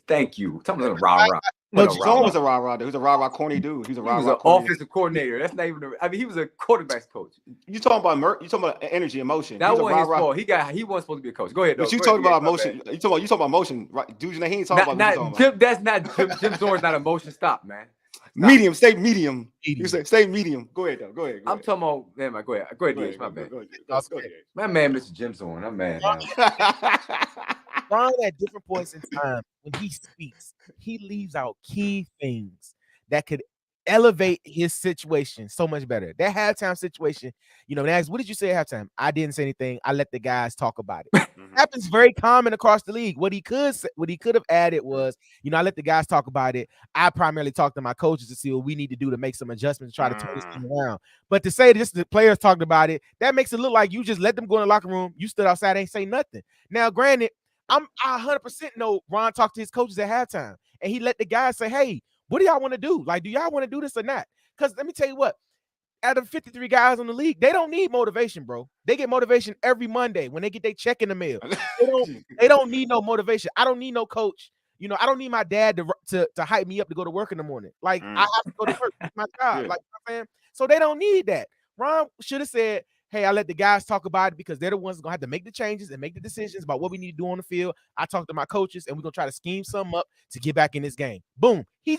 Thank you. Tell me the rah-rah. No, Zone was a rah-rah dude. He was a rah-rah corny dude. He was an offensive coordinator. That's not even. He was a quarterback's coach. You talking about energy, emotion. That wasn't his fault. He wasn't supposed to be a coach. Go ahead. But you talking about emotion. You talking about emotion, right? Dude, he ain't talking about. That's not Jim Zorn's not emotion. Stop, man. Stop. Medium, stay medium. You say stay medium. Go ahead, though. Go ahead. I'm talking about. Man, go ahead. Go ahead, my bad. My man, Mr. Jim Zorn. I'm mad. Ron at different points in time when he speaks, he leaves out key things that could elevate his situation so much better. That halftime situation, they ask, what did you say at halftime? I didn't say anything. I let the guys talk about it. Happens very common across the league. What he could have added was, I let the guys talk about it. I primarily talked to my coaches to see what we need to do to make some adjustments to try to turn this thing around. But to say just the players talked about it, that makes it look like you just let them go in the locker room. You stood outside, ain't say nothing. Now, granted, I 100% know Ron talked to his coaches at halftime, and he let the guys say, hey, what do y'all want to do? Like, do y'all want to do this or not? Because let me tell you what, out of 53 guys in the league, they don't need motivation, bro. They get motivation every Monday when they get their check in the mail. They don't need no motivation. I don't need no coach. I don't need my dad to hype me up to go to work in the morning. Like, I have to go to work. It's my job. Like, so they don't need that. Ron should have said, hey, I let the guys talk about it because they're the ones going to have to make the changes and make the decisions about what we need to do on the field. I talked to my coaches, and we're going to try to scheme something up to get back in this game. Boom. He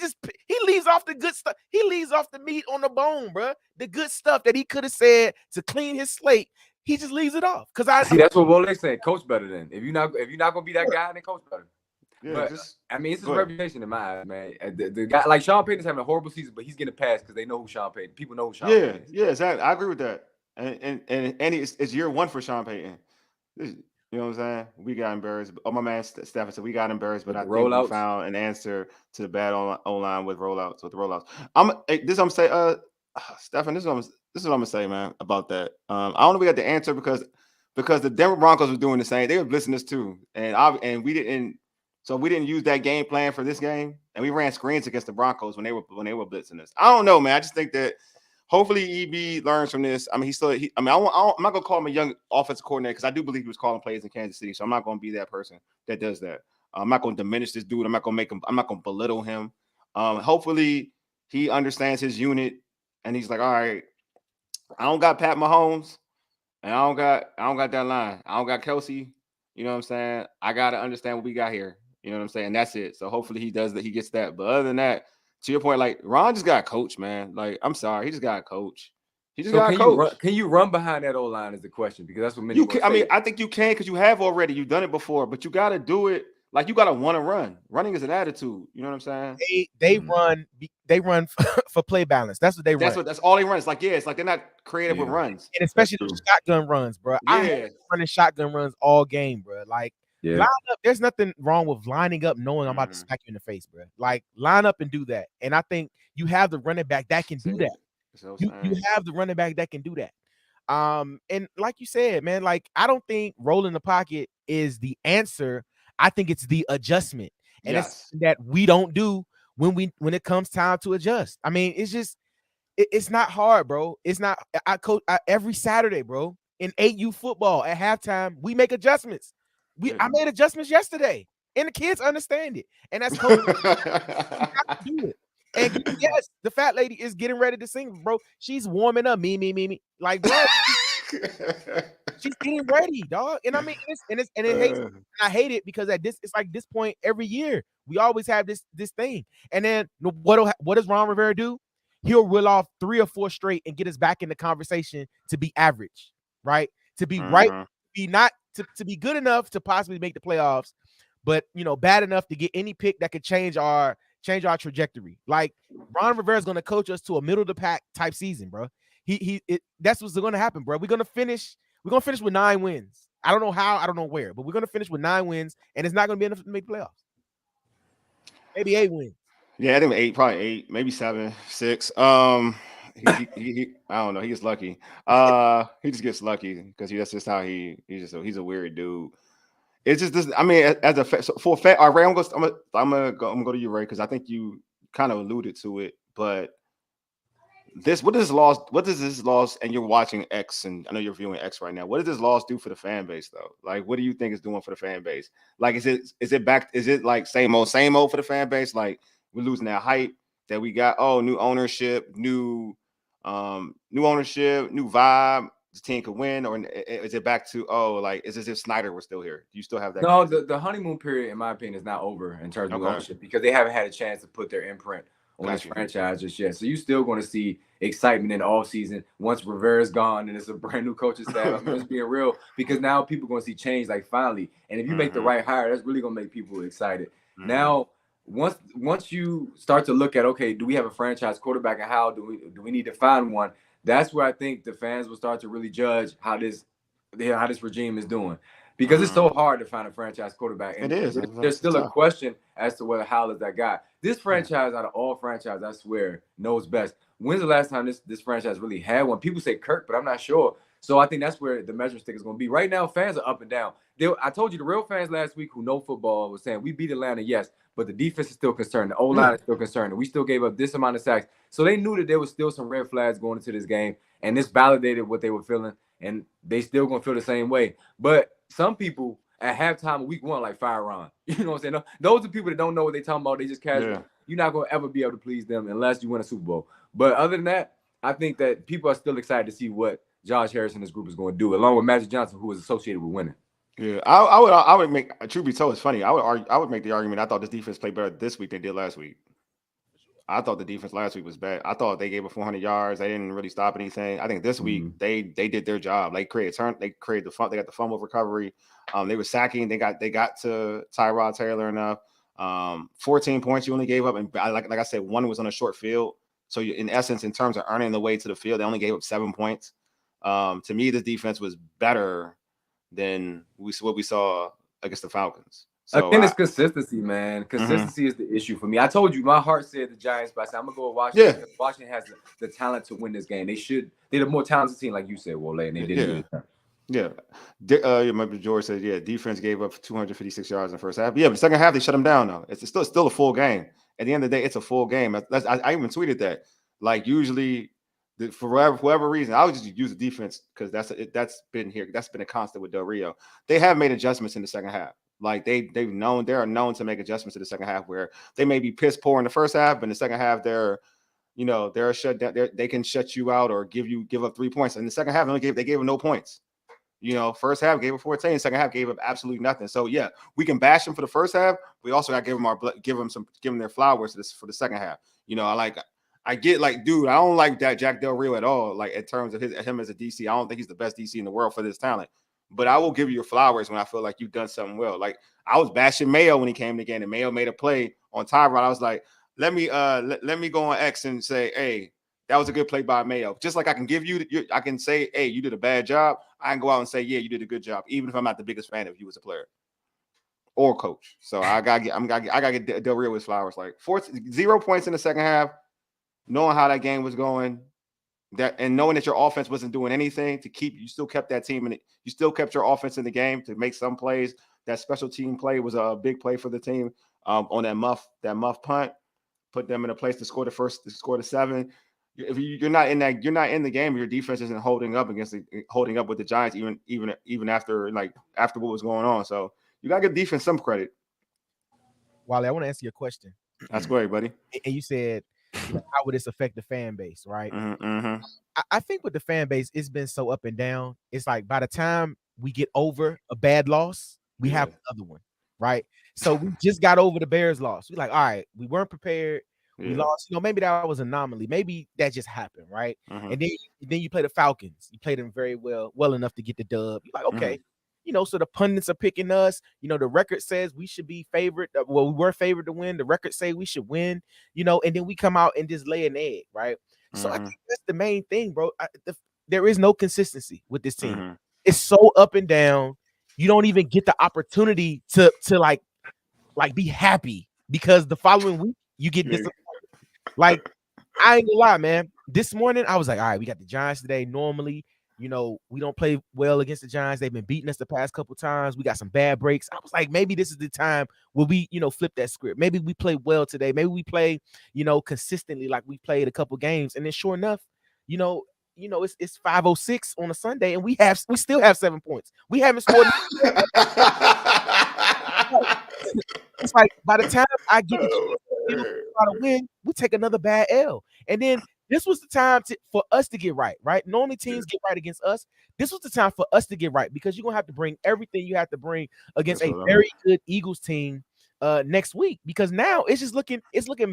leaves off the good stuff. He leaves off the meat on the bone, bro. The good stuff that he could have said to clean his slate, he just leaves it off. Because that's what Wole said. Coach better than. If you're not going to be that guy, then coach better. Yeah, but, it's his reputation in my eyes, man. The guy, like Sean Payton's having a horrible season, but he's getting a pass because they know who Sean Payton. People know who Sean Payton is. Yeah, exactly. I agree with that. And it's year one for Sean Payton. You know what I'm saying? We got embarrassed. Oh, my man Stafford said we got embarrassed, but I think we found an answer to the bad online with rollouts. I'm saying, Stefan, this is what I'm gonna say, man, about that. I don't know if we got the answer because the Denver Broncos were doing the same. They were blitzing us too, and we didn't use that game plan for this game. and we ran screens against the Broncos when they were blitzing us. I don't know, man. I just think that hopefully EB learns from this. I mean, I'm not gonna call him a young offensive coordinator because I do believe he was calling plays in Kansas City. So I'm not gonna be that person that does that. I'm not gonna diminish this dude. I'm not gonna belittle him. Hopefully he understands his unit and he's like, all right, I don't got Pat Mahomes and I don't got that line. I don't got Kelsey. You know what I'm saying? I gotta understand what we got here. You know what I'm saying? That's it. So hopefully he does that. He gets that. But other than that, to your point, like Ron just got coach, man. Like I'm sorry, he just got coach. He just got coach. Can you run behind that O-line is the question because that's what many. You can. I mean, I think you can because you have already. You've done it before, but you got to do it. Like you got to want to run. Running is an attitude. You know what I'm saying? They run for play balance. That's what they run. That's all they run. It's like it's like they're not creative with runs, and especially those shotgun runs, bro. Yeah. I had running shotgun runs all game, bro. Like. Line up. There's nothing wrong with lining up, knowing I'm about to smack you in the face, bro. Like line up and do that. And I think you have the running back that can do that. You have the running back that can do that. And like you said, man, like I don't think rolling the pocket is the answer. I think it's the adjustment, and it's that we don't do when it comes time to adjust. I mean, it's just it's not hard, bro. It's not. I coach every Saturday, bro. In 8U football at halftime, we make adjustments. I made adjustments yesterday, and the kids understand it, and that's cool. You have to do it. And yes, the fat lady is getting ready to sing, bro. She's warming up. Me. Like, bro, she's getting ready, dog. And I mean, I hate it because it's like this point every year we always have this thing. And then what does Ron Rivera do? He'll reel off 3 or 4 straight and get us back in the conversation to be average, right? To be right, be not. To be good enough to possibly make the playoffs, but bad enough to get any pick that could change our trajectory. Like Ron Rivera is going to coach us to a middle of the pack type season, bro. That's what's going to happen, bro. We're going to finish with 9 wins. I don't know how, I don't know where, but we're going to finish with 9 wins, and it's not going to be enough to make playoffs. Maybe 8 wins. Yeah, I think 8, probably 8, maybe 7, 6. He I don't know. He gets lucky. He just gets lucky because that's just how he's a weird dude. It's just this. I mean, as a for a fact, all right, I'm gonna go to you, Ray, because I think you kind of alluded to it. But what does this loss? And you're watching X, and I know you're viewing X right now. What does this loss do for the fan base, though? Like, what do you think it's doing for the fan base? Like, is it back? Is it like same old for the fan base? Like, we're losing that hype that we got. Oh, new ownership, new ownership, new vibe. The team could win, or is it back to is as if Snyder was still here? Do you still have that? No, the honeymoon period, in my opinion, is not over in terms of ownership because they haven't had a chance to put their imprint on this franchise just yet. So you're still going to see excitement in the offseason once Rivera's gone and it's a brand new coaching staff. I'm just being real because now people are going to see change like finally. And if you make the right hire, that's really going to make people excited. Now, once you start to look at, okay, do we have a franchise quarterback and how do we need to find one? That's where I think the fans will start to really judge how this regime is doing. Because it's so hard to find a franchise quarterback. And it is. There's still a question as to whether Howell is that guy. This franchise, out of all franchises, I swear, knows best. When's the last time this franchise really had one? People say Kirk, but I'm not sure. So I think that's where the measuring stick is going to be. Right now, fans are up and down. I told you the real fans last week who know football was saying we beat Atlanta, yes, but the defense is still concerned. The O-line is still concerned. And we still gave up this amount of sacks. So they knew that there was still some red flags going into this game, and this validated what they were feeling, and they still going to feel the same way. But some people at halftime of week 1 like fire Ron. You know what I'm saying? Those are people that don't know what they're talking about. They just casual. Yeah. You're not going to ever be able to please them unless you win a Super Bowl. But other than that, I think that people are still excited to see what Josh Harris and his group is going to do, along with Magic Johnson, who is associated with winning. Yeah, I would make, truth be told, it's funny. I would make the argument. I thought this defense played better this week than they did last week. I thought the defense last week was bad. I thought they gave up 400 yards. They didn't really stop anything. I think this week they did their job. They created the fun. They got the fumble recovery. They were sacking. They got to Tyrod Taylor enough. 14 points you only gave up, and like I said, 1 was on a short field. So in essence, in terms of earning the way to the field, they only gave up 7 points. To me, this defense was better than what we saw against the Falcons. So again, it's consistency, man. Consistency is the issue for me. I told you, my heart said the Giants, but I said I'm gonna go with Washington. Yeah. Washington has the talent to win this game. They're the more talented team, like you said, Wale, and they did. Yeah. Remember George said, defense gave up 256 yards in the first half. Yeah, but the second half they shut them down though. It's still a full game. At the end of the day, it's a full game. I even tweeted that. Like usually, for whatever reason, I would just use the defense because that's been here. That's been a constant with Del Rio. They have made adjustments in the second half. Like they are known to make adjustments in the second half where they may be piss poor in the first half, but in the second half they're shut down. They can shut you out or give up 3 points. In the second half, they gave them no points. First half gave up 14, second half gave up absolutely nothing. So yeah, we can bash them for the first half. We also got to give them their flowers for the second half. I get like, dude, I don't like that Jack Del Rio at all. Like in terms of him as a DC, I don't think he's the best DC in the world for this talent. But I will give you your flowers when I feel like you've done something well. Like I was bashing Mayo when he came again, and Mayo made a play on Tyrod. I was like, let me go on X and say, hey, that was a good play by Mayo. Just like I can I can say, hey, you did a bad job. I can go out and say, yeah, you did a good job, even if I'm not the biggest fan of you as a player or coach. So I gotta get Del Rio his flowers. Like 0 points in the second half, knowing how that game was going, and knowing that your offense wasn't doing anything you still kept that team in it. You still kept your offense in the game to make some plays. That special team play was a big play for the team on that muff punt, put them in a place to score the 7. If you're not in the game, your defense isn't holding up with the Giants, even after what was going on. So you gotta give defense some credit. Wally, I want to answer your question. That's great, buddy. And you said, how would this affect the fan base, right? Mm-hmm. I think with the fan base, it's been so up and down. It's like by the time we get over a bad loss, we have another one, right? So we just got over the Bears loss. We're like, all right, we weren't prepared. We lost. Maybe that was an anomaly. Maybe that just happened, right? Mm-hmm. And then you play the Falcons. You played them very well enough to get the dub. You're like, okay. So the pundits are picking us. The record says we should be favored. Well, we were favored to win. The record say we should win. And then we come out and just lay an egg, right? So I think that's the main thing, bro. There is no consistency with this team. Mm-hmm. It's so up and down. You don't even get the opportunity to like be happy because the following week you get disappointed. Like I ain't gonna lie, man. This morning I was like, all right, we got the Giants today. Normally, we don't play well against the Giants. They've been beating us the past couple times. We got some bad breaks. I was like, maybe this is the time where we, flip that script. Maybe we play well today. Maybe we play, consistently like we played a couple games. And then sure enough, it's 5:06 on a Sunday, and we still have 7 points. We haven't scored. It's like by the time I get to win, we take another bad L. And then this was the time for us to get right, right? Normally teams get right against us. This was the time for us to get right because you're going to have to bring everything you have to bring against a very good Eagles team next week because now it's looking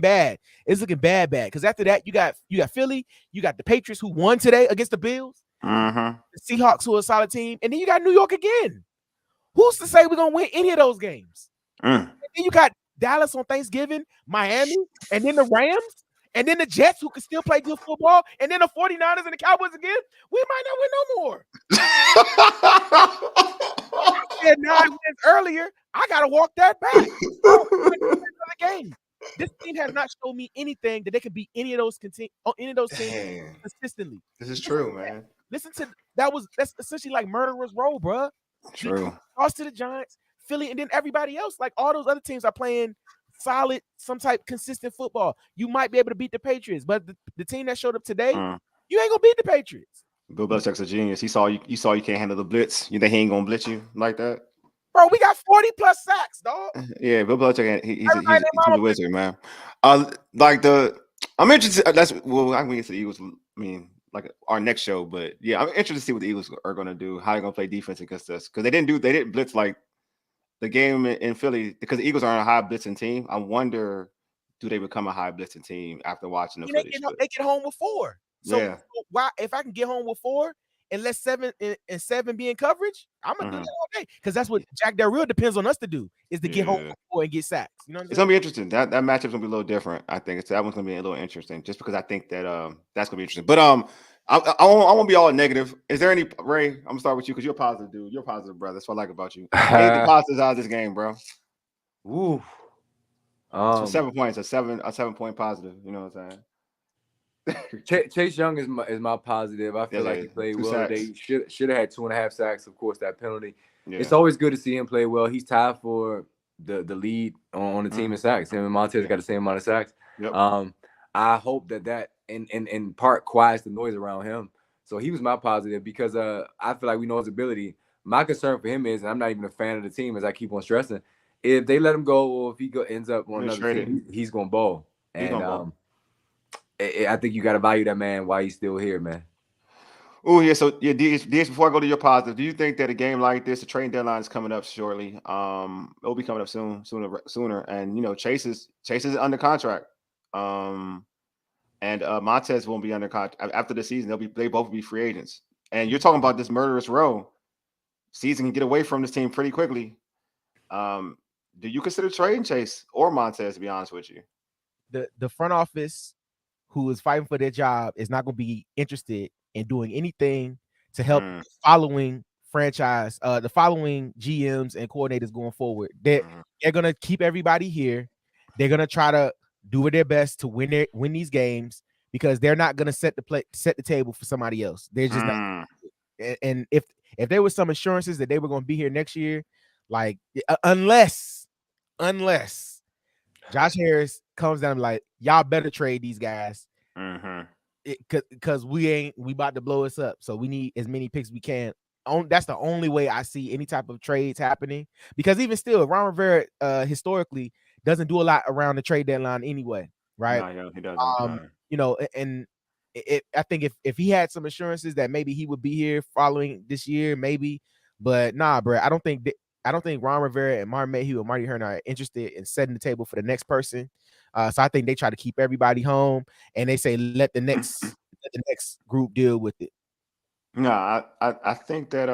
bad. It's looking bad because after that you got Philly, you got the Patriots who won today against the Bills, the Seahawks who are a solid team, and then you got New York again. Who's to say we're going to win any of those games? And then you got Dallas on Thanksgiving, Miami, and then the Rams, and then the Jets who can still play good football, and then the 49ers and the Cowboys again. We might not win no more. I said 9 wins earlier. I got to walk that back. Another game. This team has not shown me anything that they can beat any of those teams consistently. This is true, man. Listen to that's essentially like murderer's row, bro. True. Lost to the Giants, Philly, and then everybody else. Like all those other teams are playing solid, some type consistent football. You might be able to beat the Patriots, but the team that showed up today, you ain't gonna beat the Patriots. Bill Belichick's a genius. He saw you can't handle the blitz. You think he ain't gonna blitz you like that? Bro, we got 40+ sacks, dog. Yeah, Bill Belichick, he's a wizard, man. I'm interested. I'm gonna get to the Eagles. I mean, like our next show, but yeah, I'm interested to see what the Eagles are gonna do. How they're gonna play defense against us because they didn't blitz like the game in Philly because the Eagles aren't a high blitzing team. I wonder, do they become a high blitzing team after watching the footage? They get home with 4. So why if I can get home with 4 and let 7 and 7 be in coverage, I'm gonna do that all day because that's what Jack Del Rio depends on us to do is to get home with 4 and get sacks. You know what I'm saying? It's gonna be interesting. That matchup's gonna be a little different. I think that one's gonna be a little interesting just because I think that that's gonna be interesting. But I won't be all negative. Is there any Ray? I'm gonna start with you because you're a positive dude. You're a positive brother. That's what I like about you. Get the positives out of this game, bro. Ooh. So 7 points, a 7-point positive. You know what I'm saying? Chase Young is my positive. I feel like he played well today. He should have had 2.5 sacks. Of course, that penalty. Yeah. It's always good to see him play well. He's tied for the lead on the team in sacks. Him and Montez got the same amount of sacks. Yep. I hope that in part quiets the noise around him. So he was my positive because I feel like we know his ability. My concern for him is, and I'm not even a fan of the team, as I keep on stressing, if they let him go or if he ends up on another team, he's going to ball. And I think you got to value that man while he's still here, man. Oh, yeah. So, yeah, DS, before I go to your positive, do you think that a game like this, the trading deadline is coming up shortly? It'll be coming up sooner. And, you know, Chase is under contract. And Montez won't be under contract after the season. They both be free agents. And you're talking about this murderous row. Season can get away from this team pretty quickly. Do you consider trading Chase or Montez, to be honest with you? The front office, who is fighting for their job, is not going to be interested in doing anything to help the following franchise, the following GMs and coordinators going forward. They're going to keep everybody here. They're going to try to do their best to win these games because they're not going to set the table for somebody else. They're just not. And if there was some assurances that they were going to be here next year, like unless Josh Harris comes down and like, y'all better trade these guys. Because we about to blow us up, so we need as many picks we can. That's the only way I see any type of trades happening. Because even still, Ron Rivera historically doesn't do a lot around the trade deadline anyway, right? No, he doesn't. You know, and I think if he had some assurances that maybe he would be here following this year, maybe. But nah, bro, I don't think Ron Rivera and Martin Mayhew and Marty Hearn are interested in setting the table for the next person. So I think they try to keep everybody home, and they say let the next group deal with it. No, I think that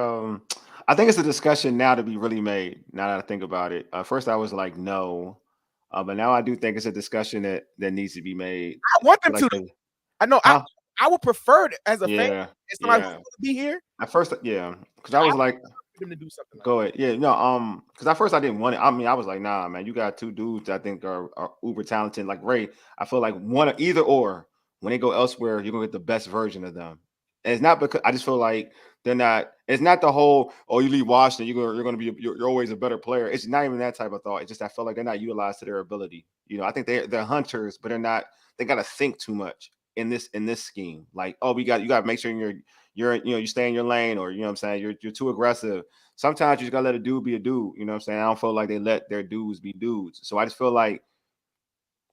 I think it's a discussion now to be really made. Now that I think about it, first I was like no, but now I do think it's a discussion that needs to be made. I want them to. I know. I would prefer it as a fan, as somebody who's going to be here. At first, because I was like, them to do something. Go ahead. Yeah, no, because at first I didn't want it. I mean, I was like, nah, man, you got two dudes that I think are uber talented. Like Ray, I feel like either or. When they go elsewhere, you're gonna get the best version of them. And it's not because I just feel like they're not. It's not the whole you leave Washington, you're always a better player. It's not even that type of thought. It's just I feel like they're not utilized to their ability. You know, I think they're hunters, but they're not. They got to think too much in this scheme. Like, you got to make sure you stay in your lane, or you know what I'm saying, you're too aggressive. Sometimes you just gotta let a dude be a dude. You know what I'm saying? I don't feel like they let their dudes be dudes. So I just feel like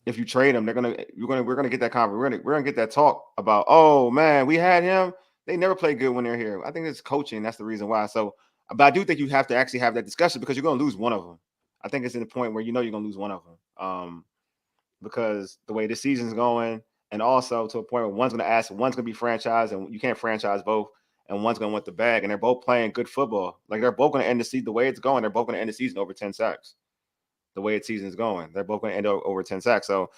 if you trade them, we're gonna get that conversation. We're gonna get that talk about, oh man, we had him. They never play good when they're here. I think it's coaching. That's the reason why. So, but I do think you have to actually have that discussion because you're gonna lose one of them. I think it's in the point where you're gonna lose one of them. Because the way this season's going, and also to a point where one's gonna be franchised, and you can't franchise both, and one's gonna want the bag, and they're both playing good football. Like they're both gonna end the season the way it's going. They're both gonna end the season over 10 sacks. The way its season's going, they're both gonna end up over 10 sacks. So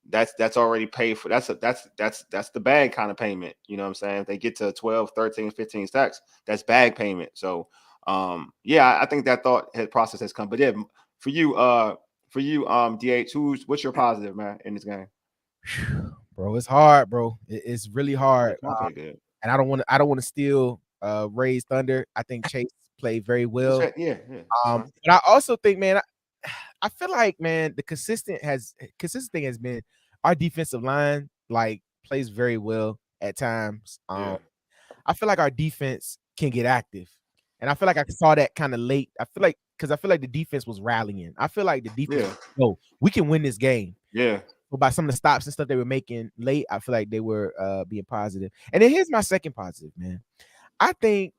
that's already paid for. That's the bag kind of payment. You know what I'm saying? If they get to 12, 13, 15 sacks, that's bag payment. So I think that process has come. But yeah, for you, DH, what's your positive, man, in this game? Bro, it's hard, bro. It's really hard. And I don't want to steal Ray's thunder. I think Chase played very well. Yeah. But I also think, man, I feel like, man, the consistent thing has been our defensive line plays very well at times. I feel like our defense can get active, and I feel like I saw that kind of late. I feel like the defense was rallying. I feel like the defense, we can win this game. Yeah. But by some of the stops and stuff they were making late, I feel like they were being positive. And then here's my second positive, man. I think,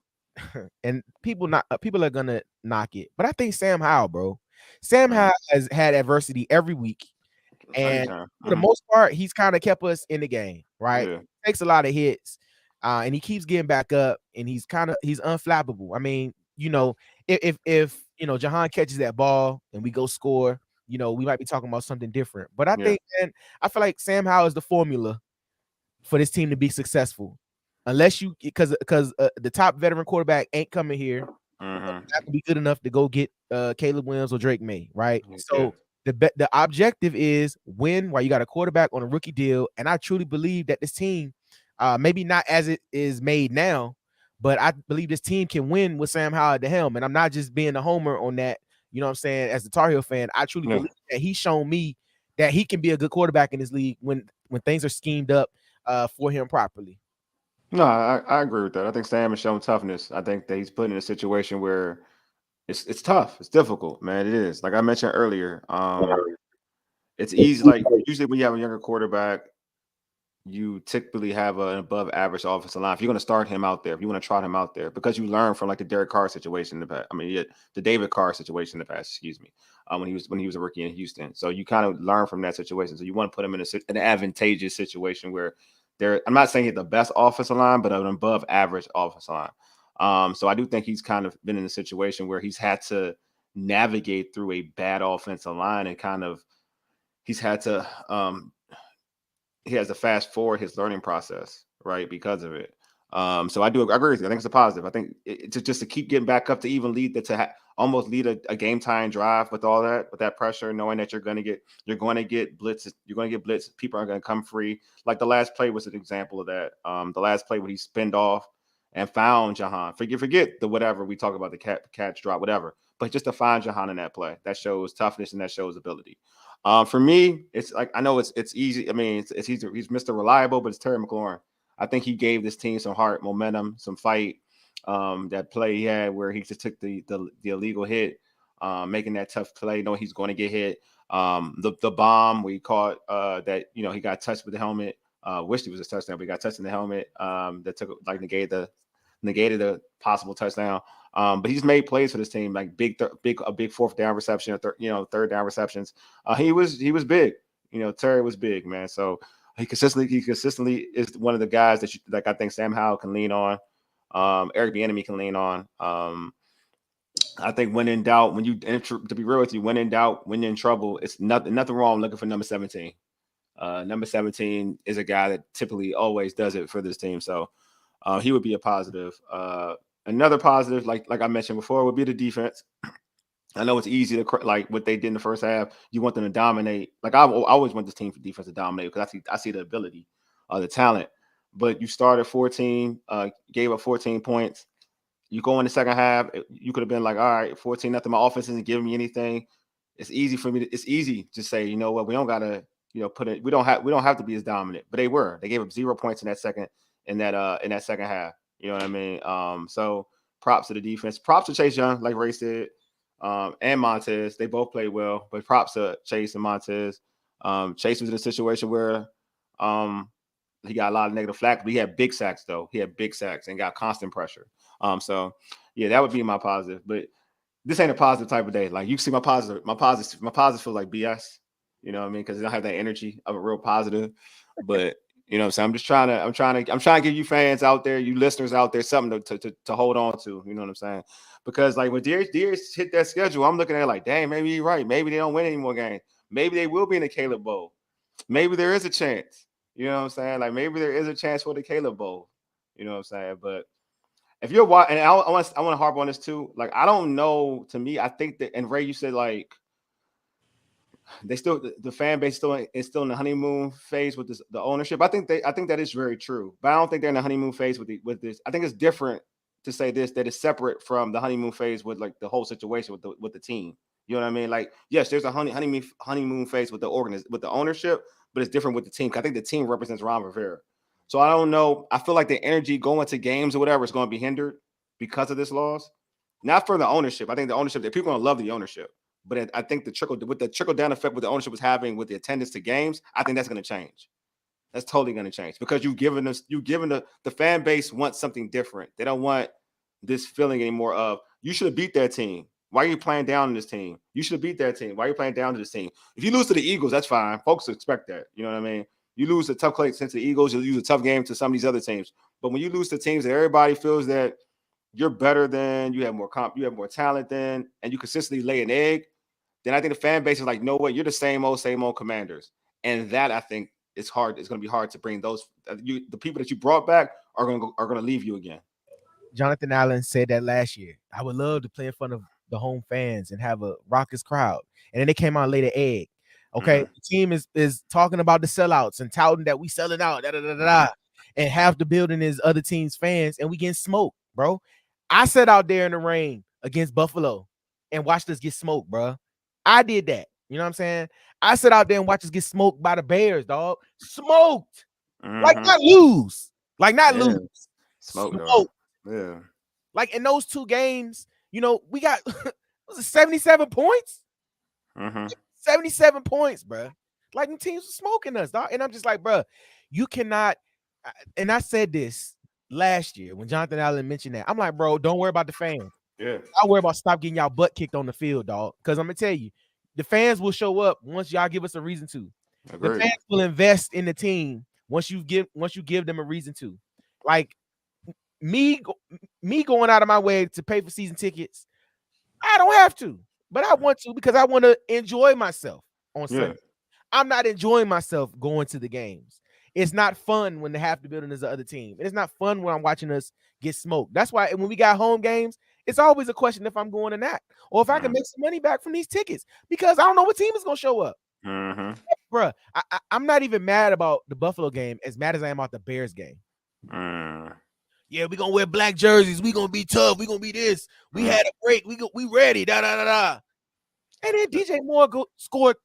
and people are gonna knock it, but I think Sam Howell, bro. Sam Howell has had adversity every week, and for the most part, he's kind of kept us in the game, right? Yeah. He takes a lot of hits, and he keeps getting back up, and he's unflappable. I mean, if Jahan catches that ball and we go score, we might be talking about something different. But I think, man, I feel like Sam Howell is the formula for this team to be successful, unless because the top veteran quarterback ain't coming here. Not gonna be good enough to go get Caleb Williams or Drake May, right? So the objective is win while you got a quarterback on a rookie deal, and I truly believe that this team, maybe not as it is made now, but I believe this team can win with Sam Howell at the helm. And I'm not just being a homer on that. You know what I'm saying? As the Tar Heel fan, I truly believe that he's shown me that he can be a good quarterback in this league when things are schemed up for him properly. No, I agree with that. I think Sam has shown toughness. I think that he's put in a situation where it's tough. It's difficult, man. It is. Like I mentioned earlier, it's easy. Like usually when you have a younger quarterback, you typically have an above average offensive line. If you're going to start him out there, if you want to trot him out there, because you learn from like the Derek Carr situation in the past. I mean, the David Carr situation in the past. Excuse me, when he was a rookie in Houston. So you kind of learn from that situation. So you want to put him in an advantageous situation where I'm not saying he's the best offensive line, but an above average offensive line. So I do think he's kind of been in a situation where he's had to navigate through a bad offensive line and kind of he's had to he has to fast forward his learning process, right? Because of it. So I agree with you. I think it's a positive. I think it's just to keep getting back up to even lead almost lead a game time drive with all that, with that pressure, knowing that you're going to get blitzes, people are going to come free. Like the last play was an example of that. The last play when he spinned off and found Jahan. Forget the whatever we talk about, the catch drop, whatever. But just to find Jahan in that play, that shows toughness and that shows ability. For me, it's like I know it's easy. I mean, it's easy. He's Mr. Reliable, but it's Terry McLaurin. I think he gave this team some heart, momentum, some fight. That play he had where he just took the illegal hit, making that tough play, knowing he's going to get hit. The bomb we caught that he got touched with the helmet. Wished it was a touchdown, but he got touched in the helmet. That took negated the possible touchdown. But he's made plays for this team, like a big fourth down reception, third down receptions. He was big. Terry was big, man. So he consistently is one of the guys that I think Sam Howell can lean on. Eric Bieniemy can lean on. I think when in doubt, to be real with you, when in doubt, when you're in trouble, it's nothing wrong looking for number 17. Number 17 is a guy that typically always does it for this team. So he would be a positive. Another positive, like I mentioned before, would be the defense. I know it's easy to like what they did in the first half. You want them to dominate. Like I always want this team for defense to dominate because I see the ability, the talent. But you started 14, gave up 14 points. You go in the second half, you could have been like, all right, 14-0. My offense isn't giving me anything. It's easy for me. It's easy to say, you know what, we don't gotta, put it. We don't have to be as dominant. But they were. They gave up 0 points in that second half. You know what I mean? So props to the defense. Props to Chase Young, like Ray said, and Montez. They both played well, but props to Chase and Montez. Chase was in a situation where he got a lot of negative flack, but he had big sacks though. He had big sacks and got constant pressure. So yeah, that would be my positive. But this ain't a positive type of day. Like you see my positive feel like BS. You know what I mean? Because they don't have that energy of a real positive. But you know what I'm saying? I'm trying to give you fans out there, you listeners out there, something to hold on to. You know what I'm saying? Because like when Darius hit that schedule, I'm looking at it like, dang, maybe you're right. Maybe they don't win any more games. Maybe they will be in the Caleb Bowl. Maybe there is a chance. You know what I'm saying? Like maybe there is a chance for the Caleb Bowl. You know what I'm saying? But if you're watching, and I want to harp on this too. Like I don't know. To me, I think that, and Ray, you said like the fan base is still in the honeymoon phase with the ownership. I think that is very true, but I don't think they're in the honeymoon phase with this. I think it's different to say that it's separate from the honeymoon phase with like the whole situation with the team. You know what I mean? Like yes, there's a honeymoon phase with the ownership, but it's different with the team. I think the team represents Ron Rivera. So I don't know. I feel like the energy going to games or whatever is going to be hindered because of this loss. Not for the ownership. I think the ownership, that people are going to love the ownership. But I think the trickle down effect with the ownership was having with the attendance to games, I think that's going to change. That's totally going to change because you've given the fan base wants something different. They don't want this feeling anymore of you should have beat that team. Why are you playing down on this team? You should have beat that team. Why are you playing down to this team? If you lose to the Eagles, that's fine. Folks expect that. You know what I mean? You lose a tough play against the Eagles, you lose a tough game to some of these other teams. But when you lose to teams that everybody feels that you're better than, you have more talent than, and you consistently lay an egg, then I think the fan base is like, no way, you're the same old Commanders. And that I think is hard. It's going to be hard to bring those. The people that you brought back are going to leave you again. Jonathan Allen said that last year. I would love to play in front of the home fans and have a raucous crowd. And then they came out and laid an egg. Okay, the team is talking about the sellouts and touting that we selling out, and half the building is other teams' fans, and we getting smoked, bro. I sat out there in the rain against Buffalo, and watched us get smoked, bro. I did that. You know what I'm saying? I sat out there and watched us get smoked by the Bears, dog. Smoked. Like not lose. Like not lose. Smoked. Yeah. Like in those 2 games, you know, we got was it 77 points? 77 points, bro. Like the teams were smoking us, dog. And I'm just like, bro, you cannot. And I said this last year when Jonathan Allen mentioned that. I'm like, bro, don't worry about the fans. Yeah. I worry about stop getting y'all butt kicked on the field, dog. Because I'm gonna tell you, the fans will show up once y'all give us a reason to. Agreed. The fans will invest in the team once you give them a reason to. Like me going out of my way to pay for season tickets, I don't have to, but I want to because I want to enjoy myself on Sunday. I'm not enjoying myself going to the games. It's not fun when half the building is the other team. And it's not fun when I'm watching us get smoked. That's why when we got home games, it's always a question if I'm going or not, or if I can make some money back from these tickets because I don't know what team is going to show up. Bruh, I'm not even mad about the Buffalo game as mad as I am about the Bears game. Yeah, we're going to wear black jerseys. We're going to be tough. We're going to be this. We had a break. We ready. Da-da-da-da. And then DJ Moore scored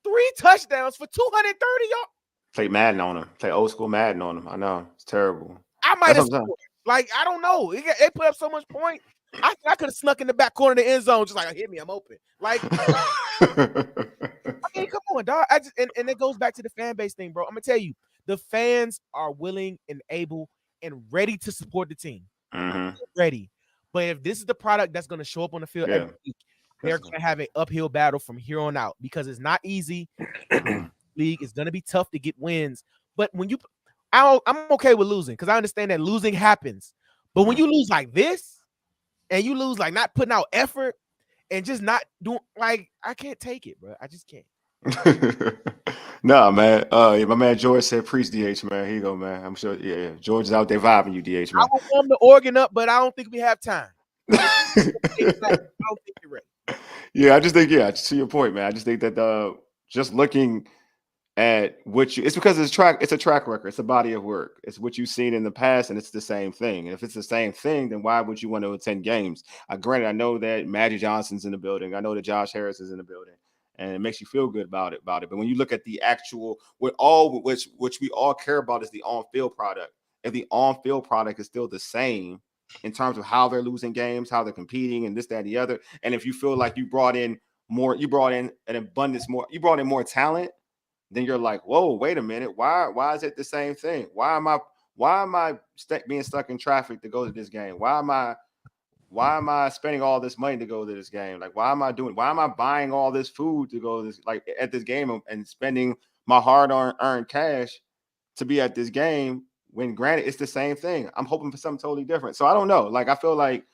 3 touchdowns for 230 yards. Play Madden on him. Play old school Madden on him. I know. It's terrible. I might have scored. Like, I don't know. They put up so much point. I could have snuck in the back corner of the end zone just like, hit me, I'm open. Like, I mean, come on, dog. And it goes back to the fan base thing, bro. I'm going to tell you, the fans are willing and able and ready to support the team. Ready. But if this is the product that's going to show up on the field every week, they're going to have an uphill battle from here on out because it's not easy. League is going to be tough to get wins. But when I'm okay with losing because I understand that losing happens. But when you lose like this and you lose like not putting out effort and just not doing like I can't take it, bro. I just can't. Nah, man. My man George said preach DH, man. Here you go, man. I'm sure. Yeah. George is out there vibing you, DH, man. I will warm the organ up, but I don't think we have time. I don't think you're ready. Yeah, I just think, to your point, man. I just think that just looking at it's because it's a track record, it's a body of work, it's what you've seen in the past, and it's the same thing. And if it's the same thing, then why would you want to attend games? Granted, I know that Magic Johnson's in the building, I know that Josh Harris is in the building, and it makes you feel good about it. But when you look at the actual, which we all care about is the on-field product. If the on-field product is still the same in terms of how they're losing games, how they're competing, and this, that, and the other, and if you feel like you brought in more talent, then you're like, whoa, wait a minute. Why is it the same thing? Why am I being stuck in traffic to go to this game? Why am I spending all this money to go to this game? Like, why am I buying all this food to go to this, like at this game and spending my hard-earned cash to be at this game when granted it's the same thing? I'm hoping for something totally different. So I don't know. Like, I feel like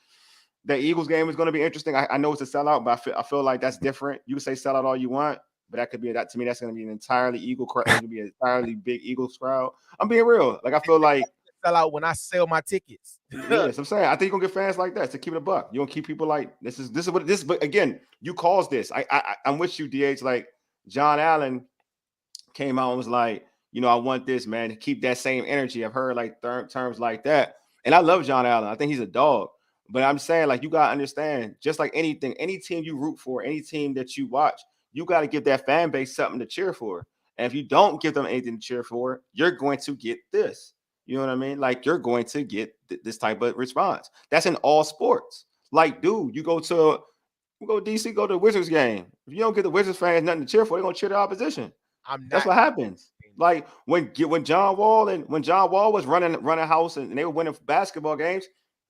the Eagles game is going to be interesting. I know it's a sellout, but I feel like that's different. You can say sellout all you want, but that to me, that's going to be an entirely Eagle crowd. It's going to be an entirely big Eagles crowd. I'm being real. Like, I feel like sell out when I sell my tickets. Yes, I'm saying. I think you're gonna get fans like that to keep it a buck. You're gonna keep people like this is what this. But again, you caused this. I'm with you, DH. Like John Allen came out and was like, I want this, man, to keep that same energy. I've heard like terms like that, and I love John Allen. I think he's a dog. But I'm saying, like, you gotta understand, just like anything, any team you root for, any team that you watch, you got to give that fan base something to cheer for. And if you don't give them anything to cheer for, you're going to get this. You know what I mean? Like, you're going to get this type of response. That's in all sports. Like, dude, you go to DC, go to the Wizards game. If you don't get the Wizards fans nothing to cheer for, they're gonna cheer the opposition. That's what happens. Like when John Wall was running house and they were winning basketball games,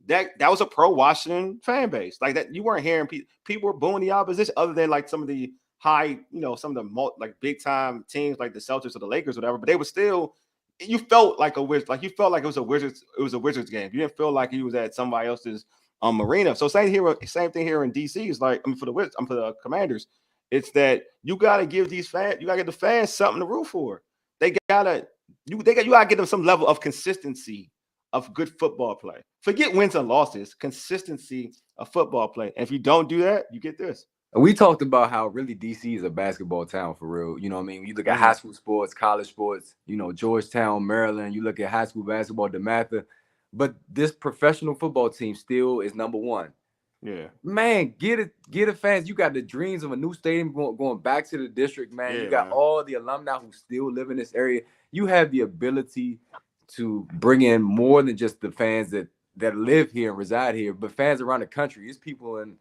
that was a pro Washington fan base. Like that, you weren't hearing people were booing the opposition, other than like some of the high, some of the like big time teams like the Celtics or the Lakers or whatever. But they were still. You felt like a Wizard, like you felt like it was a Wizards game. You didn't feel like he was at somebody else's arena. So same thing here in DC is like, for the Wizards, for the Commanders, it's that you gotta give these fans, you gotta get the fans something to root for. You gotta give them some level of consistency of good football play. Forget wins and losses, consistency of football play. And if you don't do that, you get this. We talked about how really DC is a basketball town for real. You know what I mean? When you look at high school sports, college sports, Georgetown, Maryland, you look at high school basketball, DeMatha. But this professional football team still is number one. Yeah. Man, get it, fans. You got the dreams of a new stadium going back to the district, man. Yeah, You got all the alumni who still live in this area. You have the ability to bring in more than just the fans that live here and reside here, but fans around the country. It's people in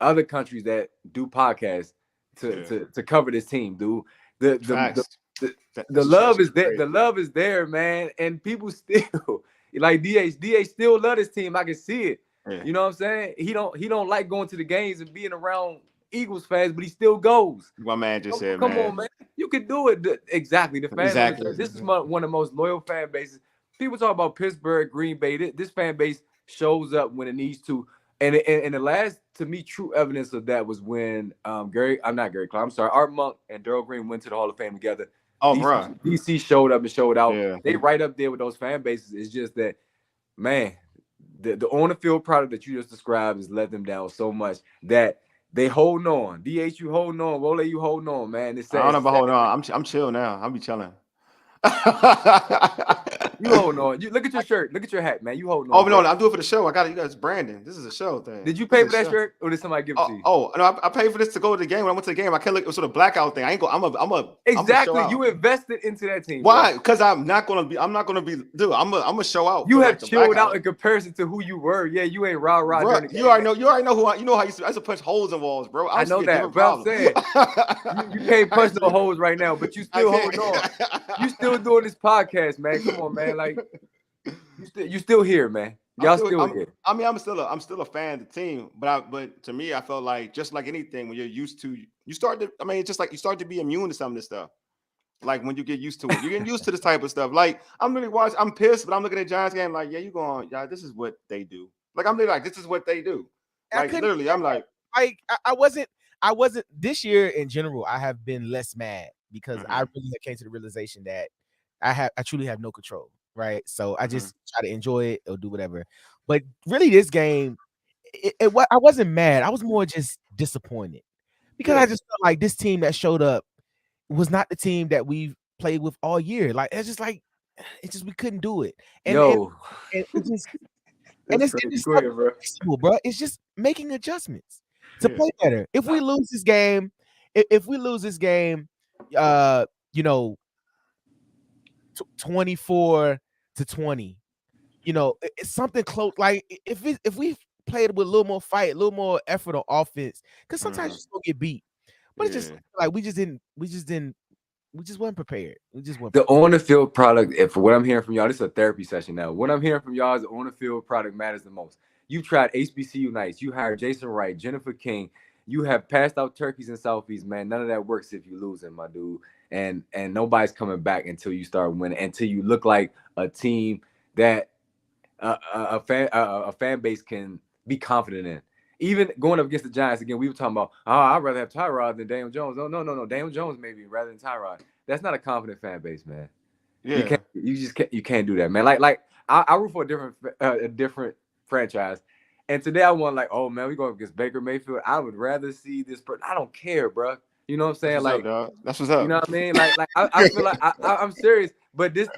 other countries that do podcasts to cover this team, dude. Facts. The love is there. The love is there, man. And people still like DH still love this team. I can see it. Yeah. You know what I'm saying? He don't like going to the games and being around Eagles fans, but he still goes. My man just said, come on, man. You can do it. Exactly. The fans. Exactly. This is one of the most loyal fan bases. People talk about Pittsburgh, Green Bay. This fan base shows up when it needs to. And the last, to me, true evidence of that was when Art Monk and Darryl Green went to the Hall of Fame together. Oh, bro. DC showed up and showed out. Yeah. They right up there with those fan bases. It's just that, man, the on the field product that you just described has let them down so much that they holding on. DH, you holding on. Wole, you holding on, man. I don't know about holding on. I'm chill now. I'll be chilling. You holding on. You look at your shirt. Look at your hat, man. You holding on. Oh no, I'm doing it for the show. I got it. You guys, Brandon. This is a show thing. Did you pay for that shirt, or did somebody give it to you? Oh no, I paid for this to go to the game. When I went to the game, I can't look. It was sort of blackout thing. I ain't go. Exactly. You invested into that team. Why? Because I'm not gonna be. Dude, I'm gonna show out. You have chilled out in comparison to who you were. Yeah, you ain't rah. You already know. You already know who. You know how I used to punch holes in walls, bro. I know that. But I'm saying you can't punch no holes right now, but you still holding on. You still doing this podcast, man. Come on, man. Like you still here, man. Y'all still here. I mean, I'm still a fan of the team, but to me, I felt like just like anything, when you're used to, you start to. I mean, it's just like you start to be immune to some of this stuff. Like when you get used to it, you're getting used to this type of stuff. Like I'm really watching. I'm pissed, but I'm looking at Giants game. Like, yeah, you going? Yeah, this is what they do. Like I'm really like, this is what they do. Like literally, I'm like I wasn't this year in general. I have been less mad because I really came to the realization that I truly have no control. Right. So I just try to enjoy it or do whatever. But really, this game, I wasn't mad. I was more just disappointed because I just felt like this team that showed up was not the team that we've played with all year. Like it's just we couldn't do it. And it's bro. It's just making adjustments to play better. If we lose this game, you know, 24-20, you know, it's something close. Like if we played with a little more fight, a little more effort on offense, because sometimes you still get beat. But it's just like we just wasn't prepared. The on the field product. If for what I'm hearing from y'all, this is a therapy session now. What I'm hearing from y'all is the on the field product matters the most. You tried HBCU nights. You hired Jason Wright, Jennifer King. You have passed out turkeys in Southeast, man. None of that works if you losing, my dude. And nobody's coming back until you start winning. Until you look like a team that a fan base can be confident in. Even going up against the Giants again, we were talking about, I'd rather have Tyrod than Daniel Jones. No. Daniel Jones maybe rather than Tyrod. That's not a confident fan base, man. Yeah. You can't do that, man. Like I root for a different franchise. And today I want oh man, we going against Baker Mayfield. I would rather see this person. I don't care, bro. You know what I'm saying? That's what's up. You know what I mean? Like I feel like I'm serious, but this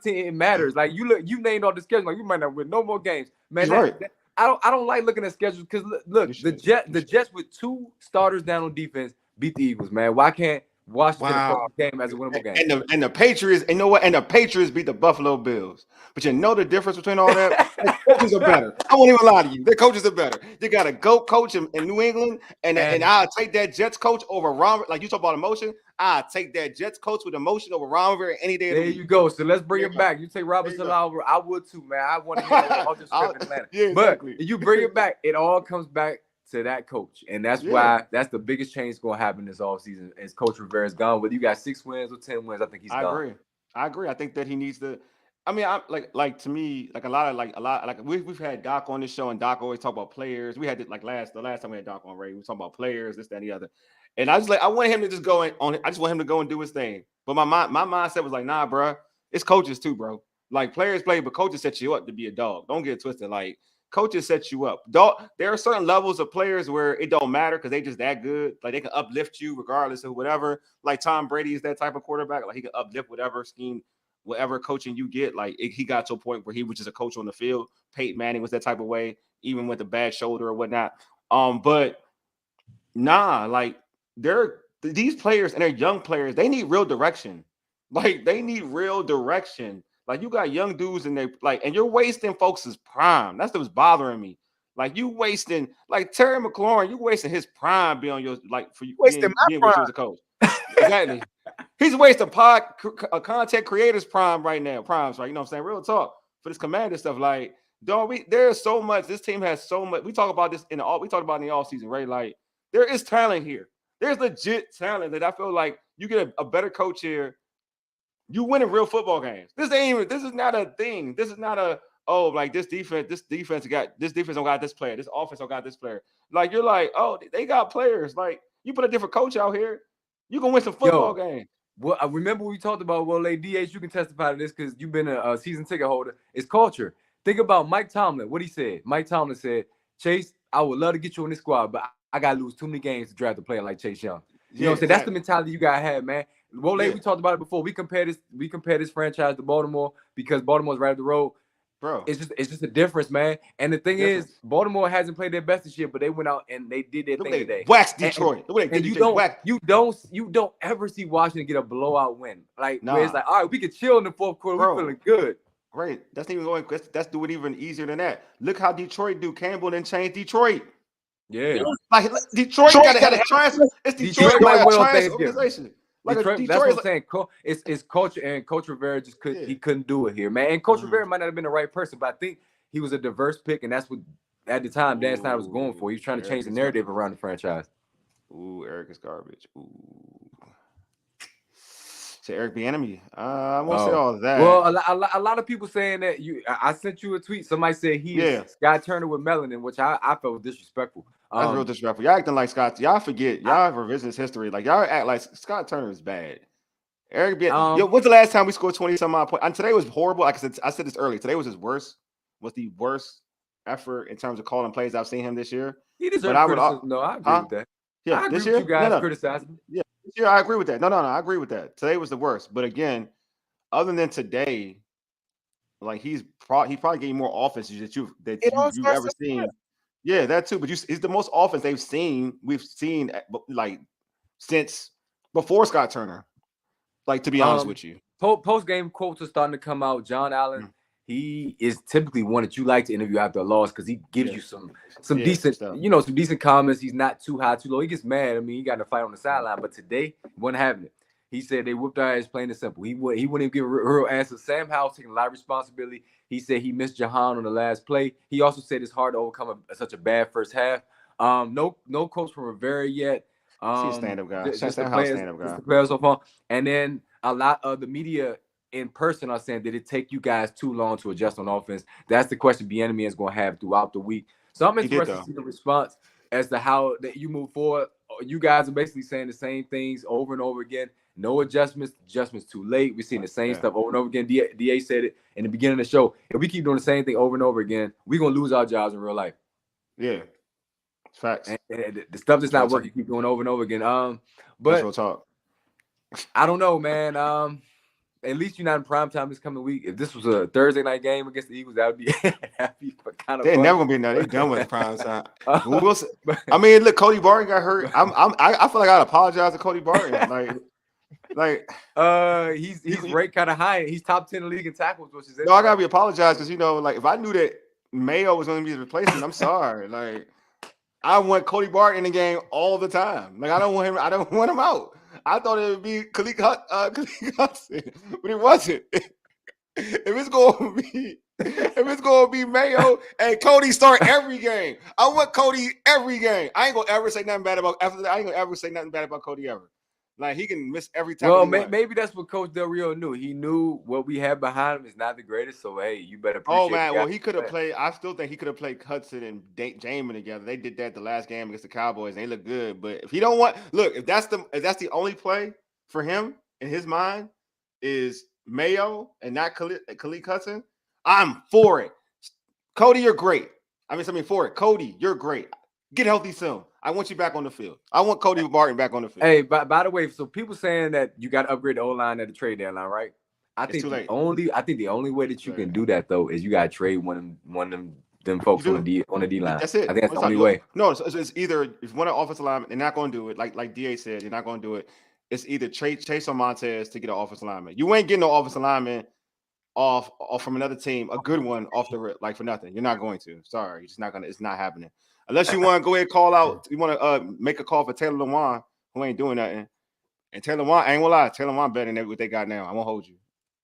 team, it matters. Like you named all the schedules. Like you might not win no more games, man. I don't like looking at schedules because look, the Jets with 2 starters down on defense beat the Eagles, man. Why can't Washington game as a winnable game? And the Patriots, you know what? And the Patriots beat the Buffalo Bills. But you know the difference between all that? The coaches are better. I won't even lie to you. The coaches are better. You got a GOAT coach in New England, and I'll take that Jets coach over Ron. Like you talk about emotion, I'll take that Jets coach with emotion over Ron Rivera any day. There you go. So let's bring it back. You take Robinson over. I would too, man. I want to hear all this stuff in Atlanta. Yeah, exactly. But you bring it back, it all comes back to that coach. And that's why that's the biggest change going to happen this offseason is Coach Rivera is gone. Whether you got 6 wins or 10 wins, I think he's gone. I agree. I think that he needs to. I mean, to me, we've had Doc on this show, and Doc always talk about players. We had it the last time we had Doc on, Ray. We were talking about players, this, that, and the other. And I want him to just go on. I just want him to go and do his thing. But my mindset was like, nah, bro. It's coaches too, bro. Like players play, but coaches set you up to be a dog. Don't get it twisted. Like coaches set you up. There are certain levels of players where it don't matter because they just that good. Like they can uplift you regardless of whatever. Like Tom Brady is that type of quarterback. Like he can uplift whatever scheme, whatever coaching you get. Like he got to a point where he was just a coach on the field. Peyton Manning was that type of way, even with a bad shoulder or whatnot. But nah, like these players and they're young players, they need real direction. Like they need real direction. Like you got young dudes and they like, and you're wasting folks' prime. That's what's bothering me. Like you wasting, like Terry McLaurin, you wasting his prime being on your like for you Wasting my being with you prime. as a coach. Exactly. He's wasting content creators prime right now. Primes, right? You know what I'm saying? Real talk for this commander stuff. Like, there's so much. This team has so much. We talk about this we talked about in the offseason, right? Like, there is talent here. There's legit talent that I feel like you get a better coach here. You win in real football games. This is not a thing. This is not like this defense don't got this player. This offense don't got this player. Like, you're like, oh, they got players. Like, you put a different coach out here, you can win some football games. Well, I remember we talked about, DH, you can testify to this because you've been a season ticket holder. It's culture. Think about Mike Tomlin, what he said. Mike Tomlin said, Chase, I would love to get you in this squad, but I got to lose too many games to draft a player like Chase Young. You know what I'm saying? That's the mentality you got to have, man. We talked about it before. We compare this franchise to Baltimore because Baltimore's right up the road. Bro, it's just a difference, man. And the thing is, Baltimore hasn't played their best this year, but they went out and they did their thing today. Waxed Detroit. And you don't ever see Washington get a blowout win. Like, where it's like, all right, we can chill in the fourth quarter. We're feeling good. Right. That's even going. That's doing even easier than that. Look how Detroit do. Campbell didn't change Detroit. Yeah. Like Detroit got to have a transfer. It's Detroit got a transfer organization. Like Detroit, that's what I'm saying. It's culture, and Coach Rivera just couldn't do it here, man. And Coach Rivera might not have been the right person, but I think he was a diverse pick, and that's what at the time Dan Snyder was going for. He was trying to change the narrative around the franchise. Ooh, Eric is garbage. Ooh. Say Eric Bieniemy. I won't say all of that. Well, a lot of people saying that I sent you a tweet. Somebody said he is Scott Turner with melanin, which I felt was disrespectful. That's real disrespectful. Y'all acting like Scott. Y'all forget. Y'all revisionist history. Like, y'all act like Scott Turner is bad. Eric Bieniemy. When's the last time we scored 20-some odd points? And today was horrible. Like I said this earlier. Today was the worst effort in terms of calling plays I've seen him this year. He deserves criticism. No, I agree with that. Yeah, I agree this with year, you guys criticizing. Yeah, this year I agree with that. No, I agree with that. Today was the worst. But again, other than today, like he probably gave you more offenses that you've ever seen. Yeah, that too. But he's the most offense we've seen like since before Scott Turner. Like, to be honest with you. Post game quotes are starting to come out. John Allen, he is typically one that you like to interview after a loss because he gives you some decent stuff. Some decent comments. He's not too high, too low. He gets mad. I mean, he got to fight on the sideline. But today, he wasn't having it. He said they whooped our ass, plain and simple. He wouldn't even give a real answer. Sam Howell's taking a lot of responsibility. He said he missed Jahan on the last play. He also said it's hard to overcome such a bad first half. No coach from Rivera yet. He's a stand-up guy. Just the players so far. And then a lot of the media in person are saying, did it take you guys too long to adjust on offense? That's the question Bieniemy is going to have throughout the week. So I'm interested to see the response as to how that you move forward. You guys are basically saying the same things over and over again. No adjustments too late. We're seeing the same stuff over and over again. DA said it in the beginning of the show. If we keep doing the same thing over and over again, we're going to lose our jobs in real life. Yeah. Facts. And the stuff that's not working, keep doing over and over again. But that's real talk. I don't know, man. At least you're not in prime time this coming week. If this was a Thursday night game against the Eagles, that would be happy. But they're never gonna be They're done with prime time. I mean, look, Cody Barton got hurt. I feel like I apologize to Cody Barton. He's ranked kind of high. He's top 10 in the league in tackles, which is I gotta be apologized because like if I knew that Mayo was gonna be his replacement, I'm sorry. Like, I want Cody Barton in the game all the time. Like, I don't want him out. I thought it would be Khalid Hudson, but it wasn't. If it's gonna be Mayo and Cody start every game, I want Cody every game. I ain't gonna ever say nothing bad about Cody ever. Like, he can miss every time. Well, maybe that's what Coach Del Rio knew. He knew what we had behind him is not the greatest. So, hey, you better appreciate it. Oh, man. Well, he could have played. I still think he could have played Hudson and Jamin together. They did that the last game against the Cowboys. And they look good. But if he don't want – look, if that's the only play for him in his mind is Mayo and not Khalid Hudson, I'm for it. Cody, you're great. For it. Cody, you're great. Get healthy soon. I want you back on the field. I want Cody Barton back on the field. Hey, by the way, so people saying that you got to upgrade the O-line at the trade deadline, right? I think the only way that you can do that though is you got to trade one of them them folks on the D line. That's it. I think that's the only way. No, it's either if one of offensive linemen, they're not going to do it. Like DA said, you're not going to do it. It's either Chase or Montez to get an offensive lineman. You ain't getting no offensive lineman off from another team, a good one off the rip, like for nothing. You're not going to. Sorry, it's not gonna. It's not happening unless you want to go ahead and call out. You want to make a call for Taylor Lewan, who ain't doing nothing. And Taylor Lewan, I ain't gonna lie, Taylor Lewan better than what they got now. I won't hold you.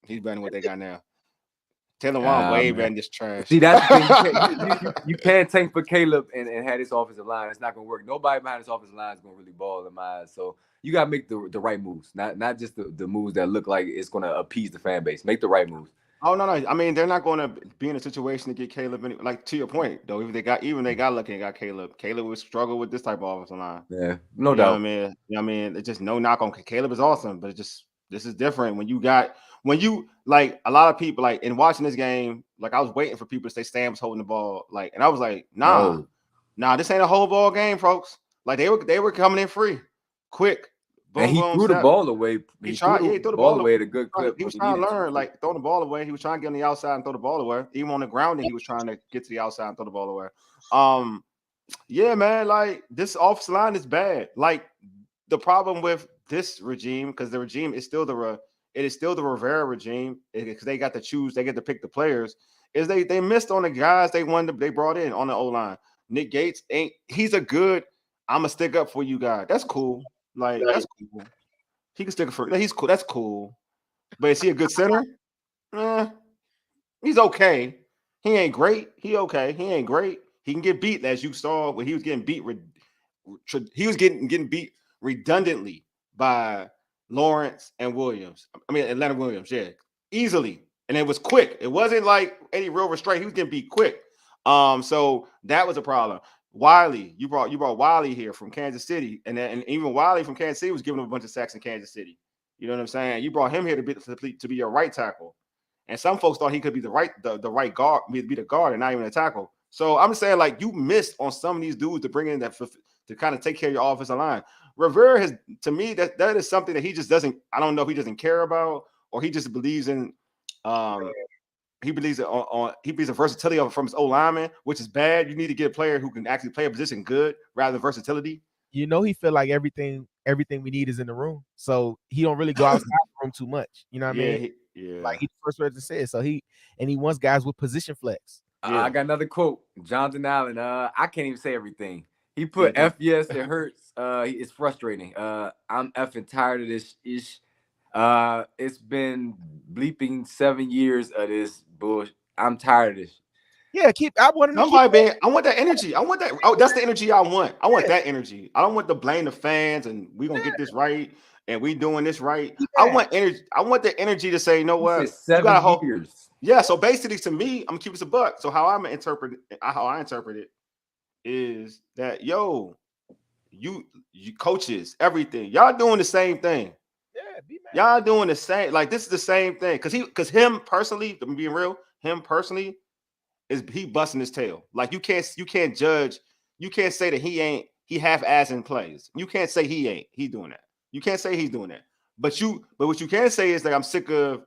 He's better than what they got now. Taylor Lewan way better than this trash. See, that's the thing. You can't tank for Caleb and have this offensive line. It's not gonna work. Nobody behind this offensive line is gonna really ball in my eyes. So you gotta make the right moves, not just the moves that look like it's gonna appease the fan base. Make the right moves. Oh no! I mean, they're not going to be in a situation to get Caleb. Like to your point, though, if they got lucky and got Caleb. Caleb would struggle with this type of offensive line. Yeah, no doubt. I mean, it's just no knock on Caleb is awesome, but this is different when you like a lot of people like in watching this game. Like I was waiting for people to say Stan was holding the ball, like, and I was like, nah, this ain't a whole ball game, folks. Like they were coming in free, quick. Boom, and he threw the ball away. He threw the ball away at a good clip. He was trying to learn, like throwing the ball away. He was trying to get on the outside and throw the ball away. Even on the ground, he was trying to get to the outside and throw the ball away. Yeah, man, like this offensive line is bad. Like the problem with this regime, because the regime is still the Rivera regime, because they got to choose, they get to pick the players. Is they missed on the guys they brought in on the O line. Nick Gates he's a good. I'm gonna stick up for you guy. That's cool. Like that's cool. He can stick for. He's cool. That's cool. But is he a good center? He's okay. He ain't great. He okay. He ain't great. He can get beat, as you saw when he was getting beat. He was getting beat redundantly by Lawrence and Williams. I mean Atlanta Williams, yeah, easily, and it was quick. It wasn't like any real restraint. He was getting beat quick. So that was a problem. Wiley, you brought Wiley here from Kansas City, and even Wiley from Kansas City was giving him a bunch of sacks in Kansas City. You know what I'm saying? You brought him here to be your right tackle, and some folks thought he could be the right guard, be the guard, and not even a tackle. So I'm saying like you missed on some of these dudes to bring in that to kind of take care of your offensive line. Rivera has, to me, that is something that he just doesn't. I don't know if he doesn't care about or he just believes in. He believes in versatility from his O lineman, which is bad. You need to get a player who can actually play a position good rather than versatility. You know, he feel like everything we need is in the room, so he don't really go outside the room too much. You know what I mean? Like he's the first person to say it. So he wants guys with position flex. I got another quote, Jonathan Allen. I can't even say everything. He put F yes, it hurts. It's frustrating. I'm effing tired of this ish. It's been bleeping 7 years of this bullshit. I'm tired of this. Yeah, I want that energy. I want that. Oh, that's the energy I want. I want that energy. I don't want to blame the fans and we gonna get this right and we doing this right. Yeah. I want energy. I want the energy to say, you know what? 7 years. Yeah. So basically, to me, I'm gonna keep it a buck. So how I interpret it is that you coaches, everything, y'all doing the same thing. Y'all doing the same. Like this is the same thing. Because him personally, I'm being real, him personally is he busting his tail. Like you can't judge. You can't say that he half-assing plays. You can't say he doing that. You can't say he's doing that. But what you can say is like I'm sick of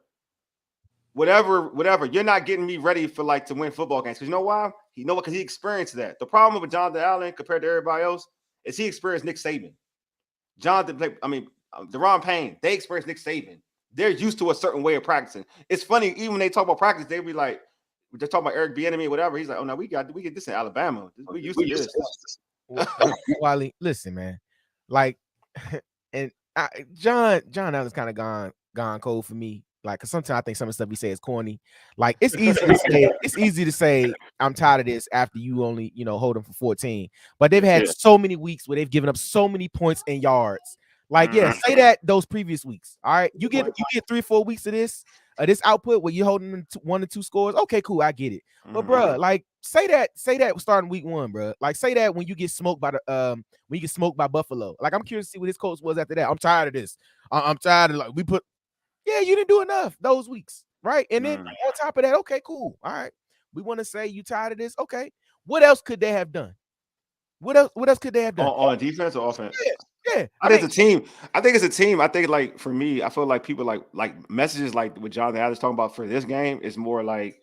whatever. You're not getting me ready for like to win football games. Because you know why? Because he experienced that. The problem with Jonathan Allen compared to everybody else is he experienced Nick Saban. Deron Payne, they experienced Nick Saban. They're used to a certain way of practicing. It's funny, even when they talk about practice, they be like, they're talking about Eric Bieniemy or whatever. He's like, oh no, we get this in Alabama. We used to this. Wally, listen, man. Like, and John Allen's kind of gone cold for me. Like, cause sometimes I think some of the stuff he says is corny. Like, it's easy to say I'm tired of this after you only hold them for 14. But they've had so many weeks where they've given up so many points and yards. Like, say that those previous weeks. All right, you get 3 or 4 weeks of this output where you're holding them to 1 or 2 scores. Okay, cool, I get it. But bro, like, say that starting week 1, bro. Like, say that when you get smoked by Buffalo. Like, I'm curious to see what his coach was after that. I'm tired of this. I'm tired of like you didn't do enough those weeks, right? And then on top of that, okay, cool, all right. We want to say you tired of this. Okay, what else could they have done? What else could they have done on defense or offense? Yeah, I think it's a team. I think it's a team. I think like for me, I feel like people like messages like what Jonathan Allen's talking about for this game is more like,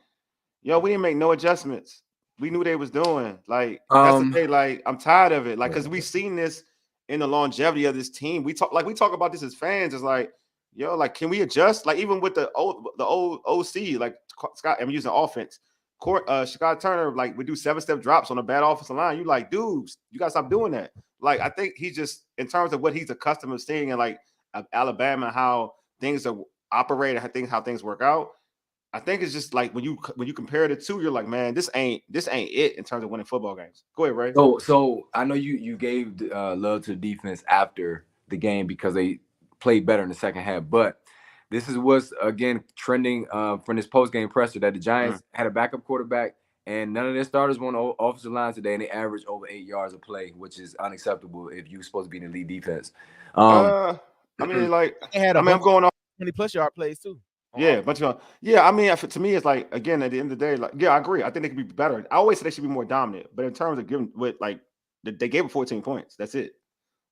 we didn't make no adjustments. we knew they was doing. Like that's the thing. Like I'm tired of it. Like because we seen this in the longevity of this team. We talk about this as fans. It's like, yo, like can we adjust? Like even with the old OC, like Scott, I'm using offense. Scott Turner like would do 7-step drops on a bad offensive line. You like, dudes, you gotta stop doing that. Like I think he just in terms of what he's accustomed to seeing in like Alabama, how things are operated, how things work out. I think it's just like when you compare the two, you're like, man, this ain't it in terms of winning football games. Go ahead, Ray. So I know you gave love to the defense after the game because they played better in the second half, but this is what's again trending from this post game presser that the Giants had a backup quarterback and none of their starters were on the offensive line today, and they averaged over 8 yards a play, which is unacceptable if you're supposed to be in the lead defense. I mean, like, I'm going on 20+ yard plays too. Yeah, but I mean, to me, it's like again at the end of the day, like, yeah, I agree. I think they could be better. I always say they should be more dominant, but in terms of giving, with like, they gave it 14 points. That's it.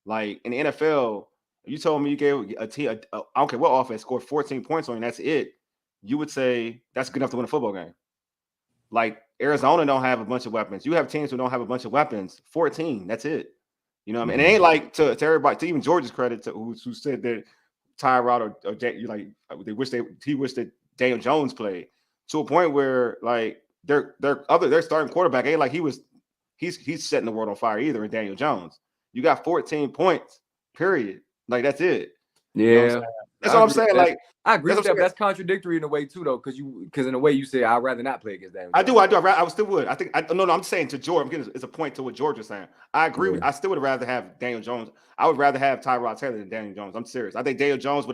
Like in the NFL, you told me you gave a team, I don't care what offense scored 14 points on you, that's it. You would say that's good enough to win a football game. Like Arizona don't have a bunch of weapons. You have teams who don't have a bunch of weapons. 14, that's it. You know what I mean? It ain't like to everybody, to even George's credit, to who said that Tyrod or you like he wished that Daniel Jones played to a point where like their starting quarterback ain't like he's setting the world on fire either in Daniel Jones. You got 14 points, period. Like that's it. Yeah. You know that's what I'm saying. Like I agree with that, but that's contradictory in a way too, though, because in a way you say I'd rather not play against Daniel Jones. I still would. I think I'm saying to George, it's a point to what George is saying. I agree with. I still would rather have Daniel Jones. I would rather have Tyrod Taylor than Daniel Jones. I'm serious. I think Daniel Jones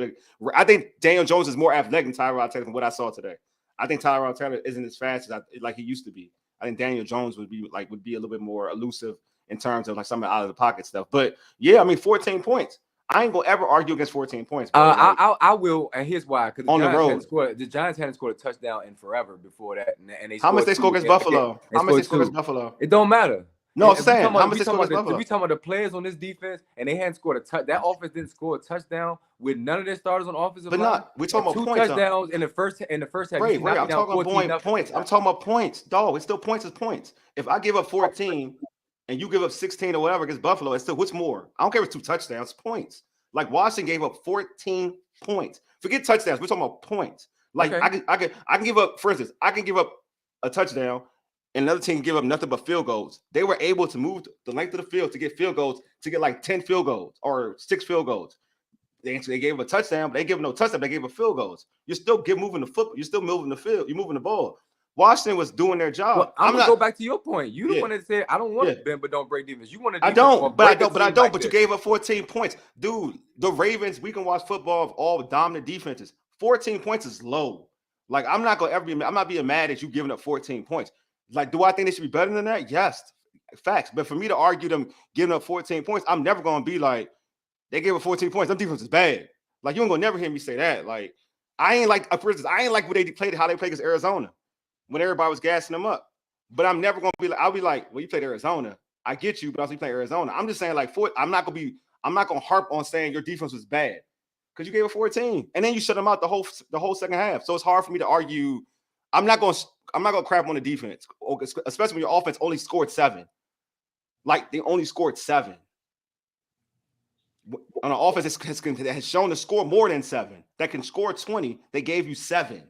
is more athletic than Tyrod Taylor from what I saw today. I think Tyrod Taylor isn't as fast as like he used to be. I think Daniel Jones would be a little bit more elusive in terms of like some out of the pocket stuff. But yeah, I mean 14 points. I ain't gonna ever argue against 14 points. I will, and here's why. Because the Giants hadn't scored a touchdown in forever before that, and they how much they scored against Buffalo? How much they scored against Buffalo? It don't matter. No, I'm saying how much they scored against Buffalo? We talking about the players on this defense, and they hadn't scored a touchdown. That offense didn't score a touchdown with none of their starters on offensive line. But not we're talking about two points, touchdowns in the first half. Right, I'm talking about points. I'm talking about points, dog. It's still points is points. If I give up 14 and you give up 16 or whatever against Buffalo, it's still what's more? I don't care if it's 2 touchdowns, points. Like Washington gave up 14 points. Forget touchdowns. We're talking about points. Like okay. I can give up, for instance, I can give up a touchdown and another team can give up nothing but field goals. They were able to move the length of the field to get field goals, to get like 10 field goals or 6 field goals. They gave a touchdown, but they gave no touchdown. They gave up field goals. You're still moving the football. You're still moving the field. You're moving the ball. Washington was doing their job. Well, I'm gonna go back to your point. You wanted to say I don't want to bend, but don't break defense. You want to. I don't. But you gave up 14 points, dude. The Ravens. We can watch football of all dominant defenses. 14 points is low. Like I'm not being mad at you giving up 14 points. Like, do I think they should be better than that? Yes, facts. But for me to argue them giving up 14 points, I'm never gonna be like they gave up 14 points. Them defense is bad. Like you ain't gonna never hear me say that. Like I ain't like, for instance, I ain't like what they played, how they played against Arizona, when everybody was gassing them up. But I'm never gonna be like, I'll be like, well, you played Arizona. I get you, but also you play Arizona. I'm just saying, like, I'm not gonna harp on saying your defense was bad because you gave it 14, and then you shut them out the whole second half. So it's hard for me to argue. I'm not gonna crap on the defense, especially when your offense only scored 7. Like they only scored 7. On an offense that has shown to score more than 7, that can score 20, they gave you 7.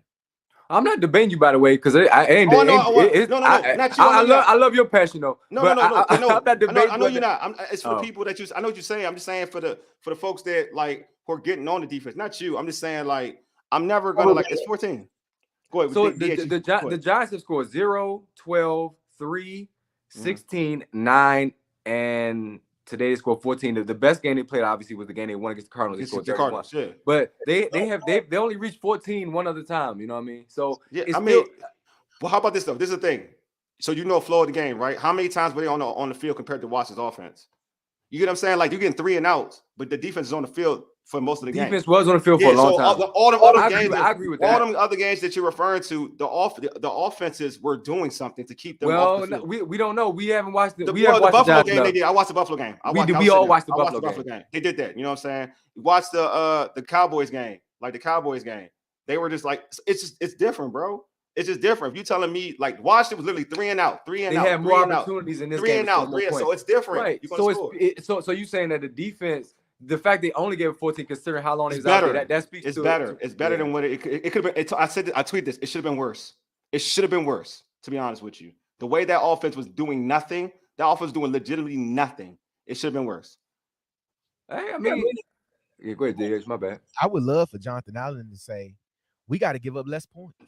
I'm not debating you, by the way, because I love your passion, though. I'm not debating. I know you're not. It's for the people that I know what you're saying. I'm just saying for the folks that like who are getting on the defense, not you. I'm just saying like I'm never gonna like it's 14. Go ahead. So the Giants have scored 0, 12, 3, 16, 9, and today they scored 14. The best game they played obviously was the game they won against the Cardinals. They scored 31. Yeah. But they only reached 14 one other time. You know what I mean? So yeah, well, how about this though? This is the thing. So you know flow of the game, right? How many times were they on the field compared to Washington's offense? You get what I'm saying? Like you're getting 3 and outs, but the defense is on the field for most of the game. Defense was on the field for a long time. I agree with that. All them other games that you're referring to, the offenses were doing something to keep them off the field. We don't know. We haven't watched the Buffalo game. They did. I watched the Buffalo game. We all watched the Buffalo game. They did that. You know what I'm saying? We watched the Cowboys game, like the Cowboys game. They were just like it's different, bro. It's just different. If you telling me like Washington was literally 3 and out, 3 and out, they had more opportunities in this 3 game. and out, 3 and so it's different. Right. So you saying that the defense, the fact they only gave 14, considering how long they was out there, that speaks it's to better. It's better than what it could have been. I tweeted this. It should have been worse. It should have been worse. To be honest with you, the way that offense was doing nothing, that offense was doing legitimately nothing. It should have been worse. Hey, I mean, yeah, go ahead, Darius. My bad. I would love for Jonathan Allen to say, "We got to give up less points."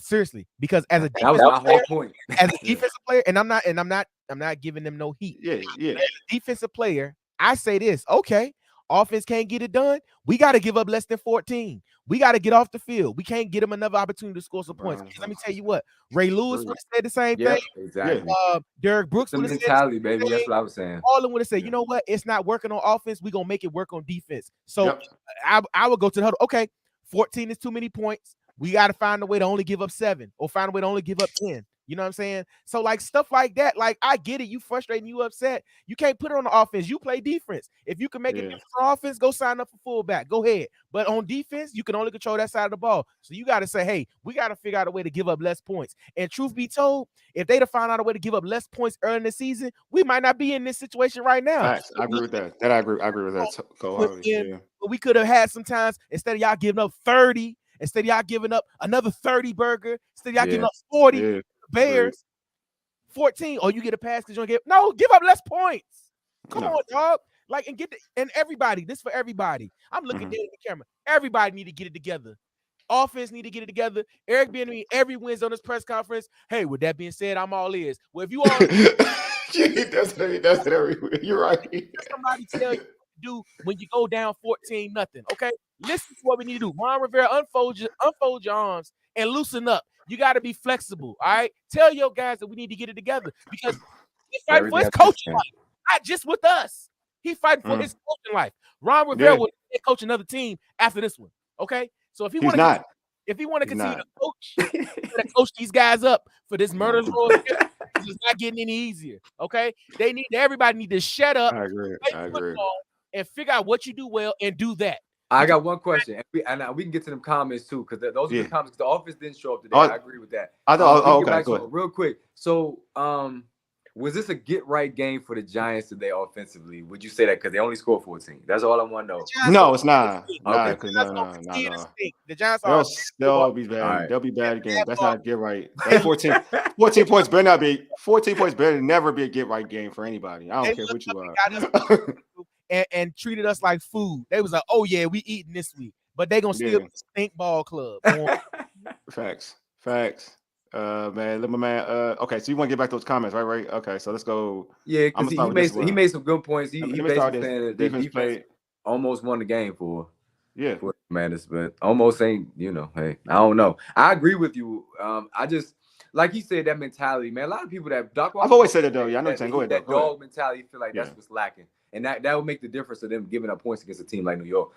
Seriously, because as a that was my whole point. As a defensive player, and I'm not giving them no heat. Yeah. As a defensive player, I say this: okay, offense can't get it done. We got to give up less than 14. We got to get off the field. We can't get them another opportunity to score some points. Because let me tell you what, Ray Lewis would have said the same thing. Exactly. Derek Brooks would have said mentality, baby. That's what I was saying. All of them would have said, you know what? It's not working on offense. We're gonna make it work on defense. So I would go to the huddle. Okay, 14 is too many points. We got to find a way to only give up 7 or find a way to only give up 10. You know what I'm saying? So like stuff like that, like I get it. You frustrated, you upset. You can't put it on the offense. You play defense. If you can make it different for offense, go sign up for fullback. Go ahead. But on defense, you can only control that side of the ball. So you got to say, hey, we got to figure out a way to give up less points. And truth be told, if they'd have found out a way to give up less points early in the season, we might not be in this situation right now. Nice. I agree with that. I agree with that. But we could have had sometimes instead of y'all giving up 30, instead of y'all giving up another 30 burger, instead of y'all giving up 40. Bears, 14. Or you get a pass because you don't give up less points. Come on, dog. Like and everybody, this for everybody. I'm looking dead at the camera. Everybody need to get it together. Offense need to get it together. Eric Bieniemy every Wednesday on his press conference. Hey, with that being said, I'm all ears. Well, if you all that's it everywhere. You're right. Somebody tell you what to do when you go down 14-0. Okay, listen to what we need to do. Ron Rivera, unfold your arms and loosen up. You got to be flexible, all right? Tell your guys that we need to get it together because he's fighting for his coaching life, not just with us. He's fighting for his coaching life. Ron Rivera will coach another team after this one, okay? So if he want to continue to coach these guys up for this murder's row, it's not getting any easier, okay? Everybody need to shut up. I agree. And figure out what you do well and do that. I got one question, and we can get to them comments too, because those are the comments. The offense didn't show up today. I agree with that. Okay, go ahead. Real quick. So, was this a get-right game for the Giants today offensively? Would you say that because they only scored 14? That's all I want to know. No, it's not. Okay. The Giants they'll be bad. Right. They'll be bad again. That's not a get-right. 14 points better not be. 14 points better never be a get-right game for anybody. I don't care what you are. And treated us like food. They was like, oh yeah, we eating this week, but they gonna still be stink ball club. Facts. Man, let my man. Okay, so you want to get back to those comments, right? Okay, so let's go. Yeah, because he made some good points. He basically saying that defense almost won the game for the Commanders, but almost ain't. Hey, I don't know. I agree with you. I just like he said that mentality, man. A lot of people that I've always said that though. Yeah, I know. Go ahead. That dog mentality feel like that's what's lacking. And that will make the difference of them giving up points against a team like New York.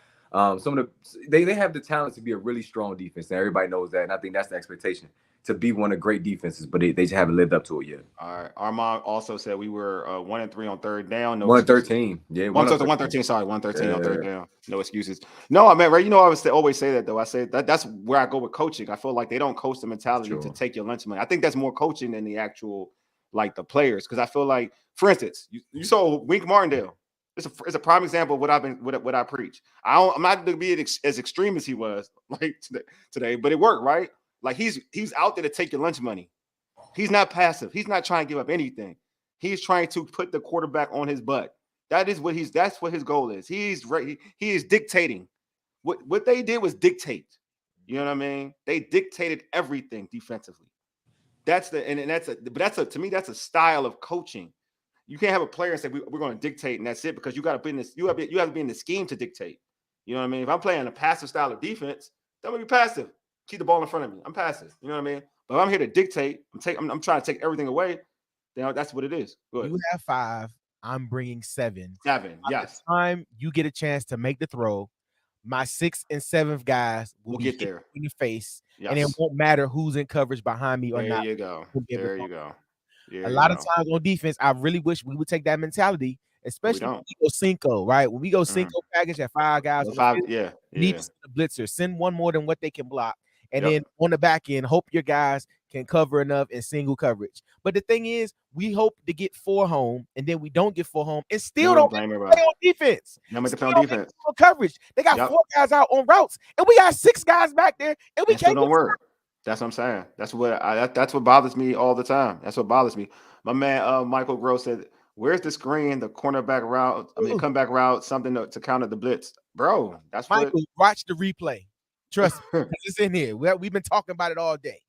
They have the talent to be a really strong defense, and everybody knows that. And I think that's the expectation to be one of great defenses, but they just haven't lived up to it yet. All right. Armand also said we were 1-3 on third down. No 113. Yeah, 113. Sorry, 113 on third down. No excuses. No, I mean, right. I always say that though. I say that's where I go with coaching. I feel like they don't coach the mentality to take your lunch money. I think that's more coaching than the actual the players, because I feel like, for instance, you saw Wink Martindale. It's a prime example of what I preach. I'm not going to be as extreme as he was today, but it worked, right? Like he's out there to take your lunch money. He's not passive. He's not trying to give up anything. He's trying to put the quarterback on his butt. That's what his goal is. He is dictating. What they did was dictate. You know what I mean? They dictated everything defensively. To me that's a style of coaching. You can't have a player and say we're going to dictate and that's it, because you got to be in this. You have to be in the scheme to dictate. You know what I mean? If I'm playing a passive style of defense, I'm gonna be passive. Keep the ball in front of me. I'm passive. You know what I mean? But if I'm here to dictate, I'm trying to take everything away. Then that's what it is. Good. You have 5. I'm bringing 7. 7. Yes. By the time you get a chance to make the throw, my 6th and 7th guys will get there in the face, and it won't matter who's in coverage behind me or not. There you go. There you go. A lot of times on defense, I really wish we would take that mentality, especially when we go Cinco, right? When we go Cinco package at 5 guys, need the blitzer, send one more than what they can block, And then on the back end, hope your guys can cover enough in single coverage. But the thing is, we hope to get 4 home, and then we don't get 4 home, and still don't play on defense. Don't make the play on defense. On coverage. They got 4 guys out on routes, and we got 6 guys back there, and we can't. Still don't work. That's what I'm saying. That's what bothers me all the time. That's what bothers me. My man Michael Gross said, "Where's the screen? The cornerback route? Comeback route? Something to counter the blitz, bro." That's Michael. Watch the replay. Trust me, it's in here. We've been talking about it all day.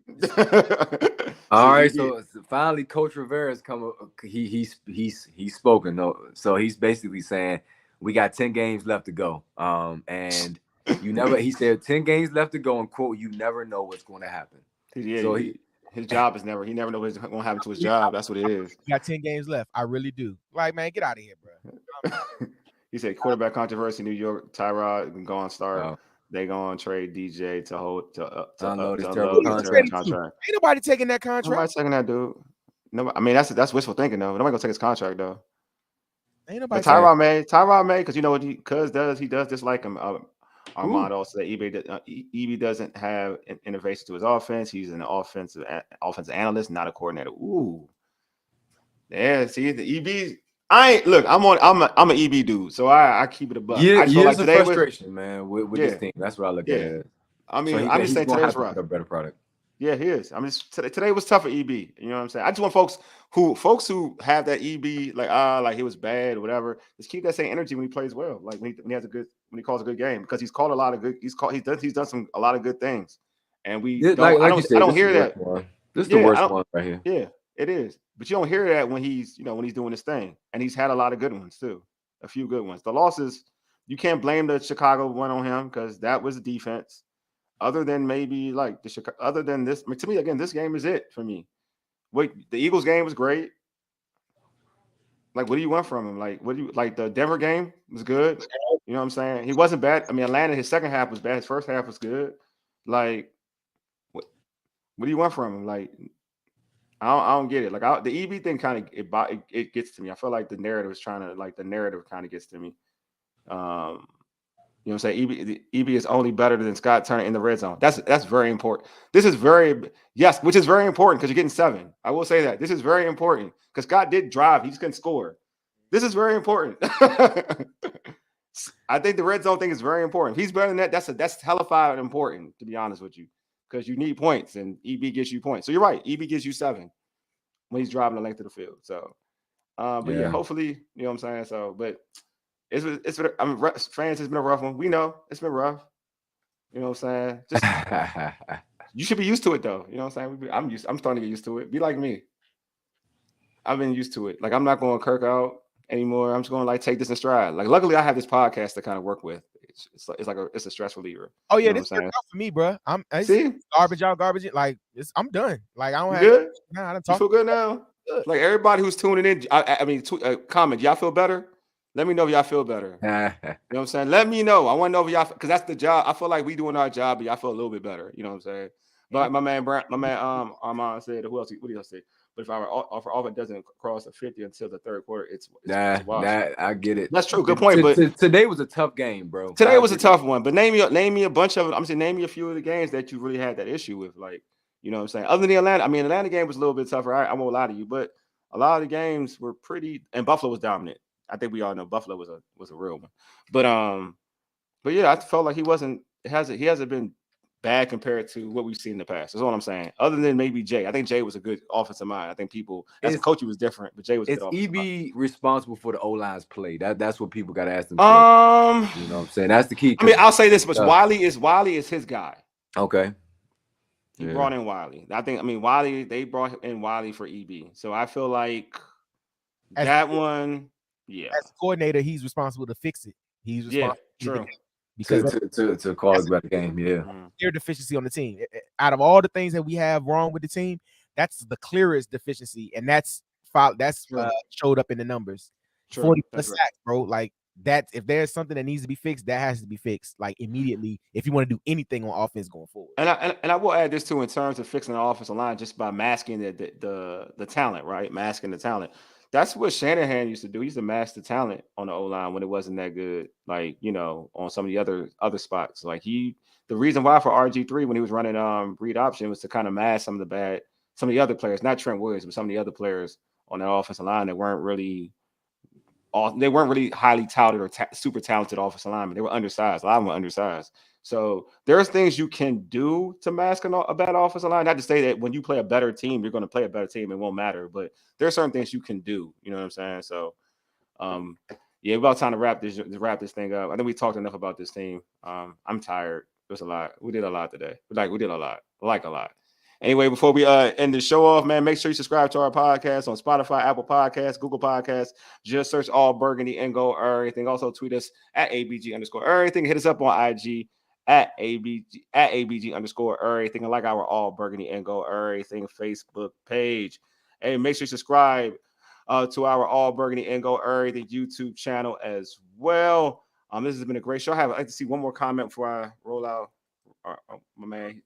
All right, so finally, Coach Rivera's come. He's spoken. So he's basically saying we got 10 games left to go. And you never. He said 10 games left to go, and quote, you never know what's going to happen. Yeah, so his job is never. He never knows what's going to happen to his job. That's what it is. You got 10 games left. I really do. Like, man, get out of here, bro. He said quarterback controversy. New York. Tyrod going start. Oh. They gonna trade DJ to hold to contract. Ain't nobody taking that contract. Nobody taking that, dude. No, I mean that's wishful thinking though. Nobody gonna take his contract though. Ain't nobody. But Tyrod may because you know what he does. He does dislike him. Armand also said EB doesn't have innovation to his offense. He's an offensive analyst, not a coordinator. Ooh, yeah. See the EB. I'm an EB dude, so I keep it a buck. Yeah, I feel like today frustration, man, with this team. That's what I look at. I mean, so I'm just saying today's rough. A better product. Yeah, he is. I'm just today was tough for EB. You know what I'm saying? I just want folks who have that EB like he was bad or whatever. Just keep that same energy when he plays well. Like when he calls a good game because he's called a lot of good. He's done a lot of good things, and I don't hear that. This is the worst one right here. Yeah, it is. But you don't hear that when he's doing his thing. And he's had a lot of good ones too. A few good ones. The losses, you can't blame the Chicago one on him because that was the defense. Other than maybe other than this, to me, again, this game is it for me. Wait, the Eagles game was great. Like, what do you want from him? Like, the Denver game was good. You know what I'm saying? He wasn't bad. I mean, Atlanta, his second half was bad. His first half was good. Like, what do you want from him? Like, I don't get it. Like the EB thing kind of it gets to me. I feel like the narrative kind of gets to me. You know what I'm saying? EB is only better than Scott Turner in the red zone. That's very important. Which is very important because you're getting 7. I will say that. This is very important because Scott did drive. He just couldn't score. This is very important. I think the red zone thing is very important. If he's better than that, that's hellified important, to be honest with you. Because you need points, and EB gives you points. So you're right. EB gives you 7 when he's driving the length of the field. So, yeah, hopefully, you know what I'm saying. So, but it's fans, it's been a rough one. We know it's been rough. You know what I'm saying? Just you should be used to it though. You know what I'm saying? I'm starting to get used to it. Be like me. I've been used to it. Like I'm not going to Kirk out anymore. I'm just going to take this in stride. Like luckily, I have this podcast to kind of work with. It's a stress reliever. Oh yeah, this worked out for me, bro. See garbage out, garbage in. Like I'm done. Like I don't have. Good? Nah, I don't talk. You feel good now? Good. Like everybody who's tuning in, comment. Y'all feel better? Let me know if y'all feel better. You know what I'm saying? Let me know. I want to know if y'all, because that's the job. I feel like we doing our job, but y'all feel a little bit better. You know what I'm saying? But my man Armand said, what did he say? But if our offense doesn't cross the 50 until the third quarter, it's I get it. That's true. Good point. But today was a tough game, bro. Today was a tough one. But name me a bunch of it. I'm saying name me a few of the games that you really had that issue with. Like, you know what I'm saying? Other than the Atlanta, Atlanta game was a little bit tougher. I won't lie to you, but a lot of the games were pretty, and Buffalo was dominant. I think we all know Buffalo was a real one. But yeah, I felt like he hasn't been bad compared to what we've seen in the past. That's all I'm saying. Other than maybe Jay. I think Jay was a good offensive mind. I think people as a coach he was different, but Jay was a good offensive mind. Is EB responsible for the O-line's play? That's what people gotta ask themselves. You know what I'm saying? That's the key. I'll say this much. Wiley is his guy. Okay. He brought in Wiley. Wiley, they brought in Wiley for EB. So I feel like that one. Yeah, as a coordinator, he's responsible to fix it. He's responsible. True. Because to call it about the game, clear deficiency on the team. Out of all the things that we have wrong with the team, that's the clearest deficiency, and that's showed up in the numbers. 40 sacks, bro. Like that. If there's something that needs to be fixed, that has to be fixed like immediately. If you want to do anything on offense going forward, and I will add this too in terms of fixing the offensive line, just by masking the talent, right? Masking the talent. That's what Shanahan used to do. He used to mask the talent on the O-line when it wasn't that good. Like, on some of the other spots. Like the reason why for RG3 when he was running read option was to kind of mask some of the other players, not Trent Williams, but some of the other players on that offensive line that weren't really highly touted or super talented offensive linemen. They were undersized. A lot of them were undersized. So there's things you can do to mask a bad offensive line. Not to say that when you play a better team, you're going to play a better team. It won't matter. But there's certain things you can do. You know what I'm saying? So, yeah, about time to wrap this thing up. I think we talked enough about this team. I'm tired. It was a lot. We did a lot today. We did a lot. A lot. Anyway, before we end the show off, man, make sure you subscribe to our podcast on Spotify, Apple Podcasts, Google Podcasts. Just search All Burgundy and Go Everything. Also tweet us at ABG_everything. Hit us up on IG at ABG_everything. And like our All Burgundy and Go Everything Facebook page. Hey, make sure you subscribe to our All Burgundy and Go Everything YouTube channel as well. This has been a great show. I'd like to see one more comment before I roll out. My man.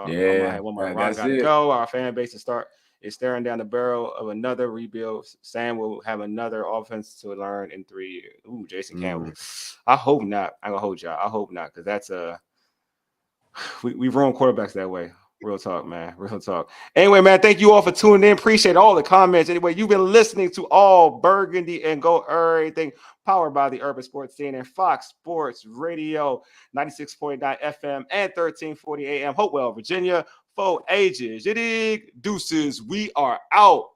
Yeah, one more. Ron that's got to it. go. Our fan base is staring down the barrel of another rebuild. Sam will have another offense to learn in 3 years. Ooh, Jason Campbell. I hope not. I'm gonna hold y'all. I hope not, because that's we run quarterbacks that way. Real talk, man. Real talk. Anyway, man, thank you all for tuning in. Appreciate all the comments. Anyway, you've been listening to All Burgundy and Go Everything, powered by the Urban Sports Scene and Fox Sports Radio, 96.9 FM and 1340 AM. Hopewell, Virginia. For ages. You dig? Deuces. We are out.